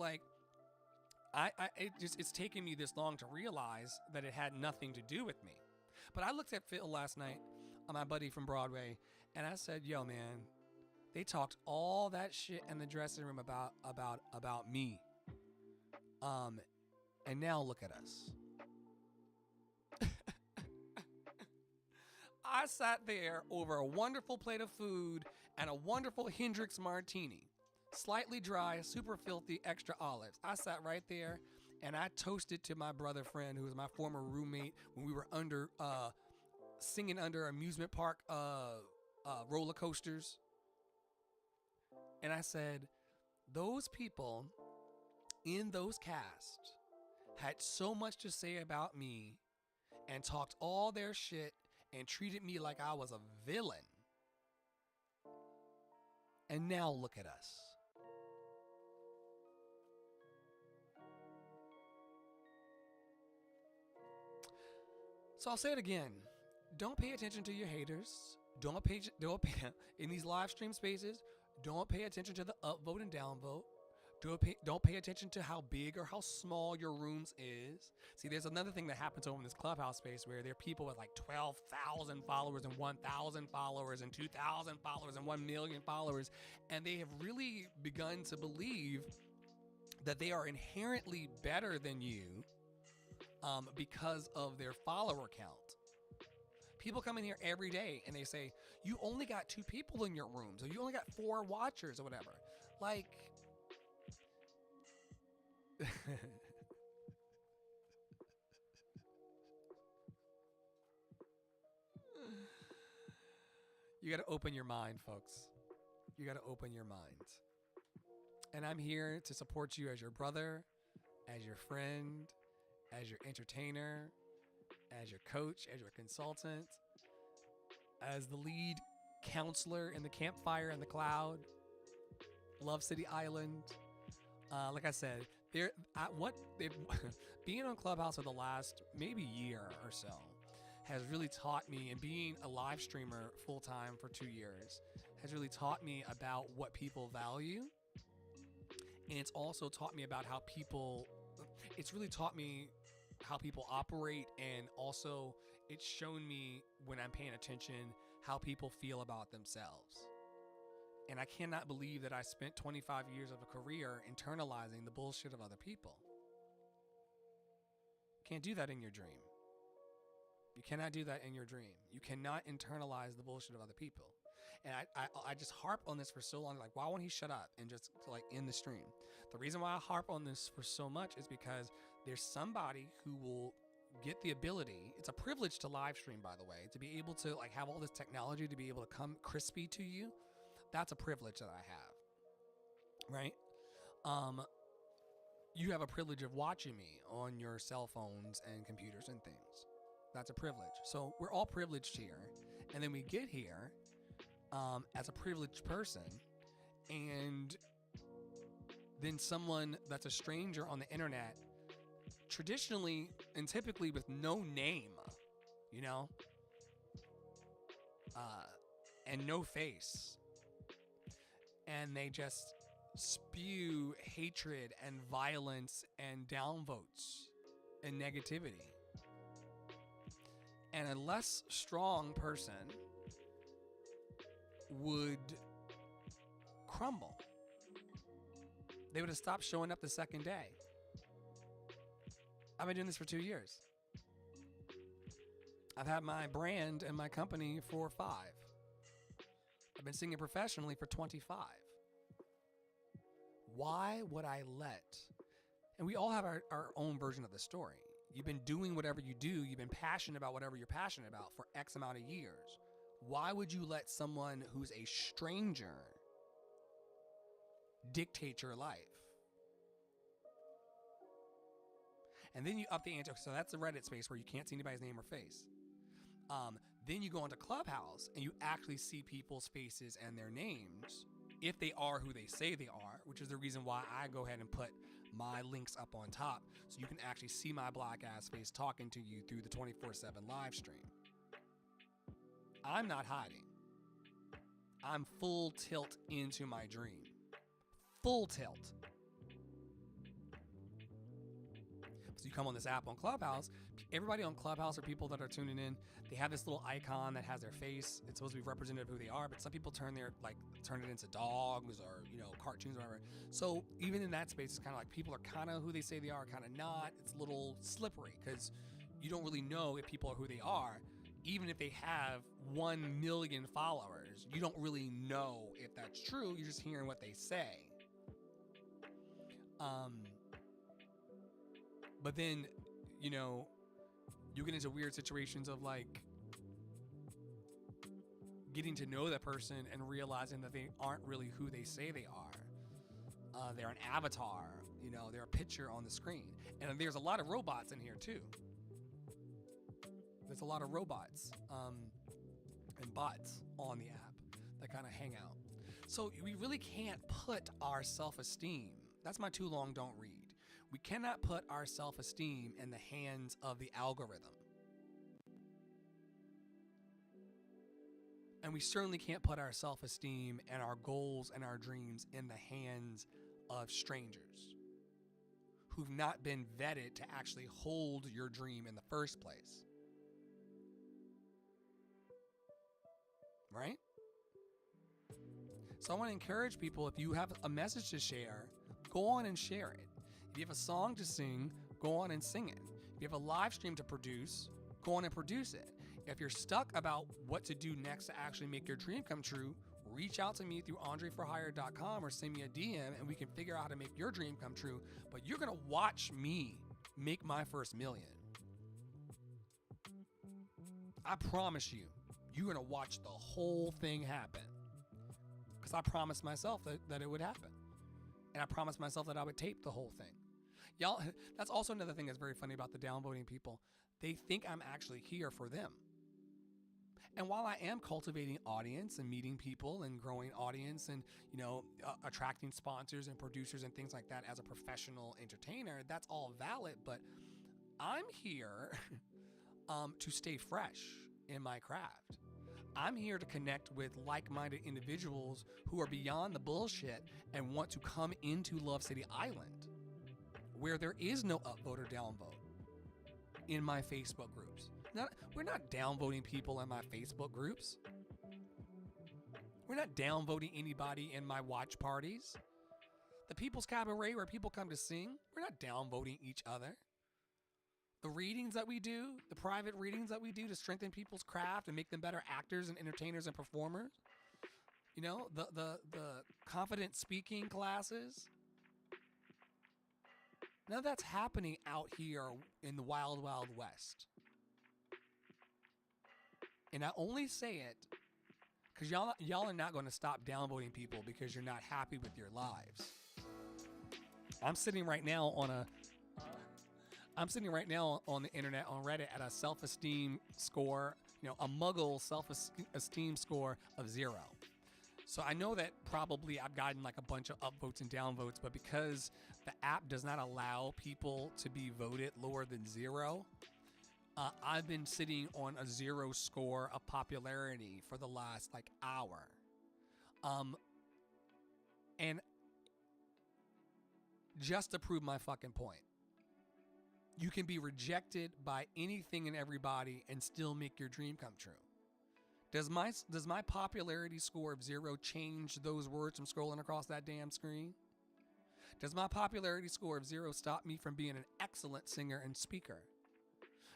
It's taken me this long to realize that it had nothing to do with me. But I looked at Phil last night, my buddy from Broadway, and I said, "Yo, man, they talked all that shit in the dressing room about me. And now look at us." I sat there over a wonderful plate of food and a wonderful Hendrix martini. Slightly dry, super filthy, extra olives. I sat right there and I toasted to my brother friend who was my former roommate when we were singing under amusement park roller coasters. And I said, those people in those casts had so much to say about me and talked all their shit and treated me like I was a villain. And now look at us. So I'll say it again. Don't pay attention to your haters. Don't pay in these live stream spaces. Don't pay attention to the upvote and downvote. Don't pay attention to how big or how small your rooms is. See, there's another thing that happens over in this Clubhouse space where there are people with like 12,000 followers and 1,000 followers and 2,000 followers and 1 million followers. And they have really begun to believe that they are inherently better than you because of their follower count. People come in here every day and they say, you only got 2 people in your rooms, or you only got 4 watchers or whatever. Like, you got to open your mind, folks. You got to open your mind. And I'm here to support you as your brother, as your friend, as your entertainer, as your coach, as your consultant, as the lead counselor in the campfire in the cloud, Love City Island. Like I said, being on Clubhouse for the last maybe year or so has really taught me, and being a live streamer full time for 2 years has really taught me about what people value. And it's also taught me about it's really taught me how people operate, and also it's shown me, when I'm paying attention, how people feel about themselves. And I cannot believe that I spent 25 years of a career internalizing the bullshit of other people. Can't do that in your dream. You cannot do that in your dream. You cannot internalize the bullshit of other people. And I just harp on this for so long. Like, why won't he shut up and just like end the stream? The reason why I harp on this for so much is because there's somebody who will get the ability. It's a privilege to live stream, by the way, to be able to like have all this technology to be able to come crispy to you. That's a privilege that I have, right? You have a privilege of watching me on your cell phones and computers and things. That's a privilege. So we're all privileged here. And then we get here as a privileged person, and then someone that's a stranger on the internet, traditionally and typically with no name, you know, and no face. And they just spew hatred and violence and downvotes and negativity. And a less strong person would crumble. They would have stopped showing up the second day. I've been doing this for 2 years. I've had my brand and my company for 5. I've been singing professionally for 25. Why would I let? And we all have our own version of the story. You've been doing whatever you do. You've been passionate about whatever you're passionate about for X amount of years. Why would you let someone who's a stranger dictate your life? And then you up the ante. So that's the Reddit space where you can't see anybody's name or face. Then you go onto Clubhouse and you actually see people's faces and their names, if they are who they say they are, which is the reason why I go ahead and put my links up on top so you can actually see my black ass face talking to you through the 24/7 live stream. I'm not hiding. I'm full tilt into my dream. Full tilt. So you come on this app on Clubhouse, everybody on Clubhouse or people that are tuning in, they have this little icon that has their face. It's supposed to be representative of who they are, but some people turn it into dogs or, cartoons or whatever. So even in that space, it's kind of like people are kind of who they say they are, kind of not. It's a little slippery because you don't really know if people are who they are. Even if they have 1 million followers, you don't really know if that's true. You're just hearing what they say. But then, you get into weird situations of like getting to know that person and realizing that they aren't really who they say they are. They're an avatar, they're a picture on the screen. And there's a lot of robots in here too. There's a lot of robots and bots on the app that kind of hang out. So we really can't put our self-esteem. That's my too long don't read. We cannot put our self-esteem in the hands of the algorithm. And we certainly can't put our self-esteem and our goals and our dreams in the hands of strangers who've not been vetted to actually hold your dream in the first place. Right? So I want to encourage people, if you have a message to share, go on and share it. If you have a song to sing, go on and sing it. If you have a live stream to produce, go on and produce it. If you're stuck about what to do next to actually make your dream come true, reach out to me through andreforhire.com or send me a DM and we can figure out how to make your dream come true. But you're going to watch me make my first million. I promise you, you're going to watch the whole thing happen. Because I promised myself that it would happen. And I promised myself that I would tape the whole thing. Y'all, that's also another thing that's very funny about the downvoting people. They think I'm actually here for them. And while I am cultivating audience and meeting people and growing audience and, attracting sponsors and producers and things like that as a professional entertainer, that's all valid. But I'm here to stay fresh in my craft. I'm here to connect with like-minded individuals who are beyond the bullshit and want to come into Love City Island, where there is no upvote or downvote in my Facebook groups. We're not downvoting people in my Facebook groups. We're not downvoting anybody in my watch parties. The People's Cabaret, where people come to sing, we're not downvoting each other. The readings that we do, the private readings that we do to strengthen people's craft and make them better actors and entertainers and performers. The confident speaking classes. None of that's happening out here in the wild, wild west. And I only say it because y'all are not going to stop downvoting people because you're not happy with your lives. I'm sitting right now on the internet on Reddit at a self-esteem score, a muggle self-esteem score of 0. So I know that probably I've gotten like a bunch of upvotes and downvotes, but because the app does not allow people to be voted lower than 0, I've been sitting on a 0 score of popularity for the last hour. And just to prove my fucking point. You can be rejected by anything and everybody and still make your dream come true. Does my popularity score of 0 change those words from scrolling across that damn screen? Does my popularity score of 0 stop me from being an excellent singer and speaker?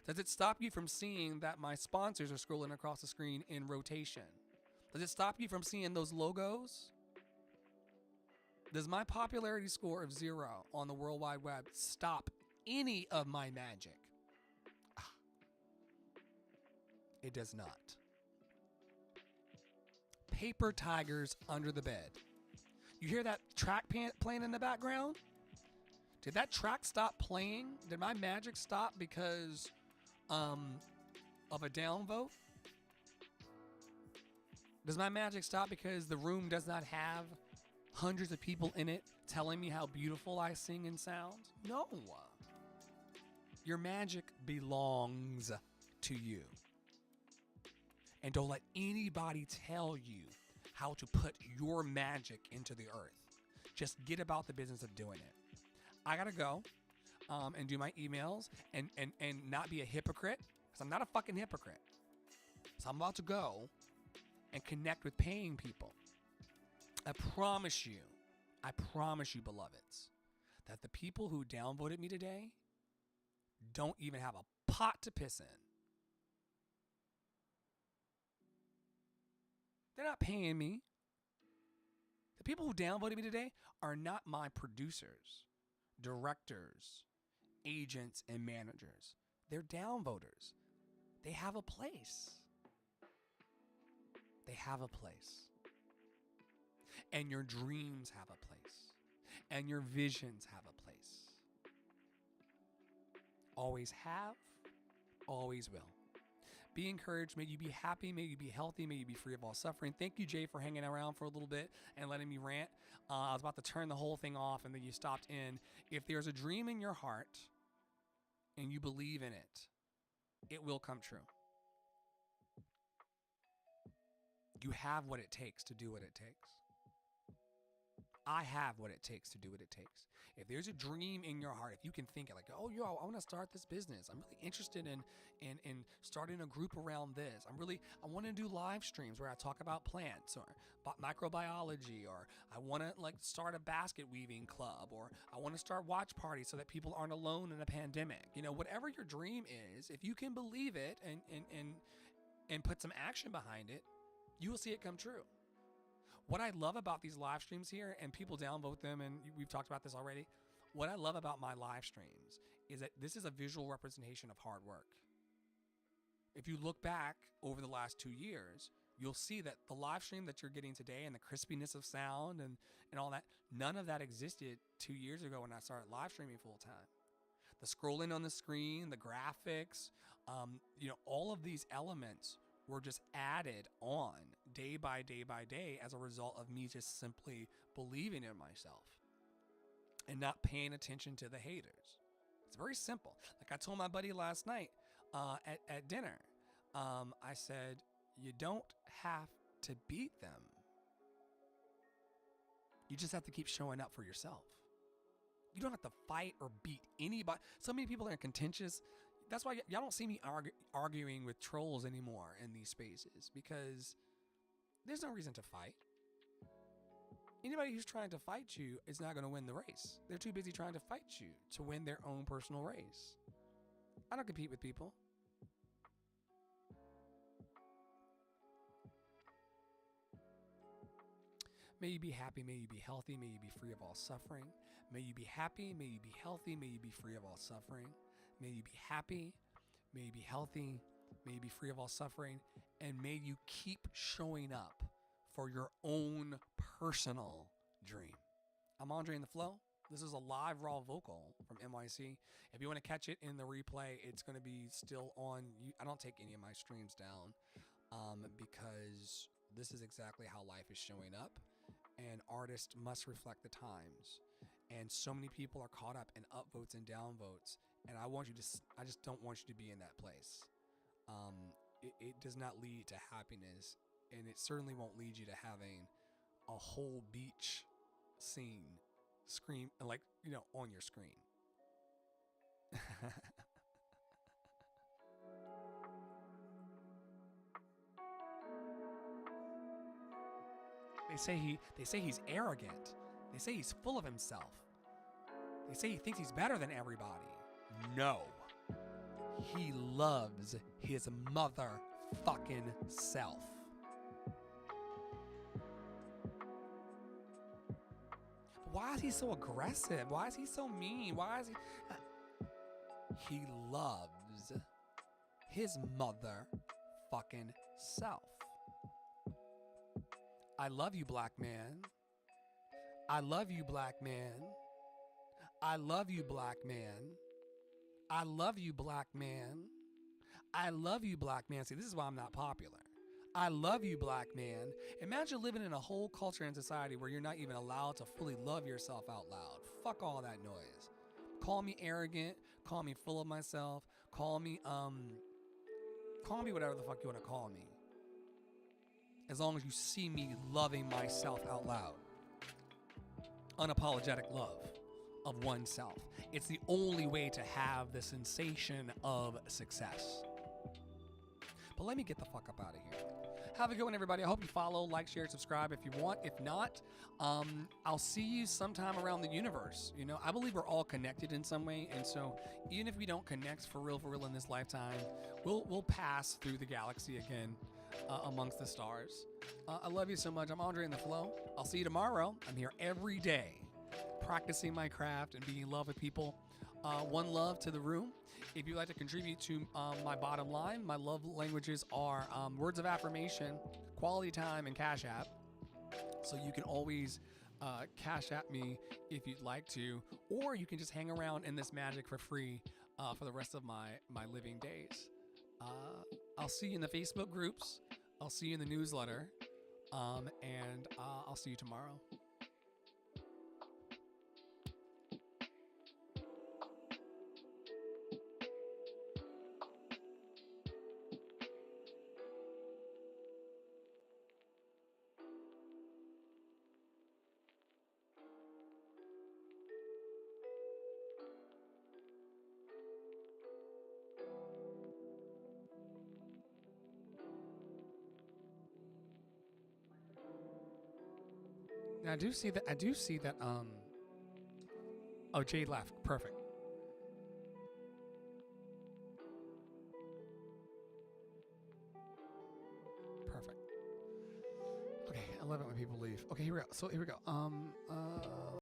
Does it stop you from seeing that my sponsors are scrolling across the screen in rotation? Does it stop you from seeing those logos? Does my popularity score of 0 on the World Wide Web stop any of my magic? It does not. Paper tigers under the bed. You hear that track playing in the background? Did that track stop playing? Did my magic stop because of a downvote? Does my magic stop because the room does not have hundreds of people in it telling me how beautiful I sing and sound? No. Your magic belongs to you. And don't let anybody tell you how to put your magic into the earth. Just get about the business of doing it. I gotta go. and do my emails and not be a hypocrite, because I'm not a fucking hypocrite. So I'm about to go and connect with paying people. I promise you, beloveds, that the people who downvoted me today don't even have a pot to piss in. They're not paying me. The people who downvoted me today are not my producers, directors, agents, and managers. They're downvoters. They have a place. They have a place. And your dreams have a place. And your visions have a place. Always have, always will. Be encouraged. May you be happy. May you be healthy. May you be free of all suffering. Thank you, Jay, for hanging around for a little bit and letting me rant. I was about to turn the whole thing off, and then you stopped in. If there's a dream in your heart and you believe in it, it will come true. You have what it takes to do what it takes. I have what it takes to do what it takes. If there's a dream in your heart, if you can think it like, oh, yo, I want to start this business. I'm really interested in starting a group around this. I want to do live streams where I talk about plants or microbiology, or I want to start a basket weaving club, or I want to start watch parties so that people aren't alone in a pandemic. Whatever your dream is, if you can believe it and put some action behind it, you will see it come true. What I love about these live streams here, and people downvote them, and we've talked about this already. What I love about my live streams is that this is a visual representation of hard work. If you look back over the last 2 years, you'll see that the live stream that you're getting today and the crispiness of sound and all that, none of that existed 2 years ago when I started live streaming full time. The scrolling on the screen, the graphics, all of these elements were just added on day by day by day as a result of me just simply believing in myself and not paying attention to the haters. It's very simple. Like I told my buddy last night at dinner, I said, you don't have to beat them. You just have to keep showing up for yourself. You don't have to fight or beat anybody. So many people are contentious. That's why y'all don't see me arguing with trolls anymore in these spaces, because there's no reason to fight. Anybody who's trying to fight you is not going to win the race. They're too busy trying to fight you to win their own personal race. I don't compete with people. May you be happy, may you be healthy, may you be free of all suffering. May you be happy, may you be healthy, may you be free of all suffering. May you be happy, may you be healthy, may you be free of all suffering, and may you keep showing up for your own personal dream. I'm Andre in the Flow. This is a live raw vocal from NYC. If you want to catch it in the replay, it's going to be still on. I don't take any of my streams down because this is exactly how life is showing up, and artists must reflect the times. And so many people are caught up in upvotes and downvotes. And I just don't want you to be in that place. It does not lead to happiness, and it certainly won't lead you to having a whole beach scene on your screen. They say he's arrogant. They say he's full of himself. They say he thinks he's better than everybody. No. He loves his motherfucking self. Why is he so aggressive? Why is he so mean? Why is he... He loves his motherfucking self. I love you, black man. I love you, black man. I love you, black man. I love you, black man. I love you, black man. See, this is why I'm not popular. I love you, black man. Imagine living in a whole culture and society where you're not even allowed to fully love yourself out loud. Fuck all that noise. Call me arrogant. Call me full of myself. Call me whatever the fuck you want to call me. As long as you see me loving myself out loud. Unapologetic love. of oneself. It's the only way to have the sensation of success. But let me get the fuck up out of here. Have a good one, everybody. I hope you follow, like, share, subscribe if you want. If not, I'll see you sometime around the universe. You know, I believe we're all connected in some way, and so even if we don't connect for real in this lifetime, we'll pass through the galaxy again amongst the stars. I love you so much. I'm Andre in the Flow. I'll see you tomorrow. I'm here every day, practicing my craft and being in love with people. One love to the room. If you'd like to contribute to my bottom line, my love languages are words of affirmation, quality time, and Cash App. So you can always Cash App me if you'd like to, or you can just hang around in this magic for free for the rest of my living days. I'll see you in the Facebook groups. I'll see you in the newsletter. And I'll see you tomorrow. Now, I do see that. Oh, Jade left. Perfect. Perfect. Okay, I love it when people leave. Okay, here we go. So here we go.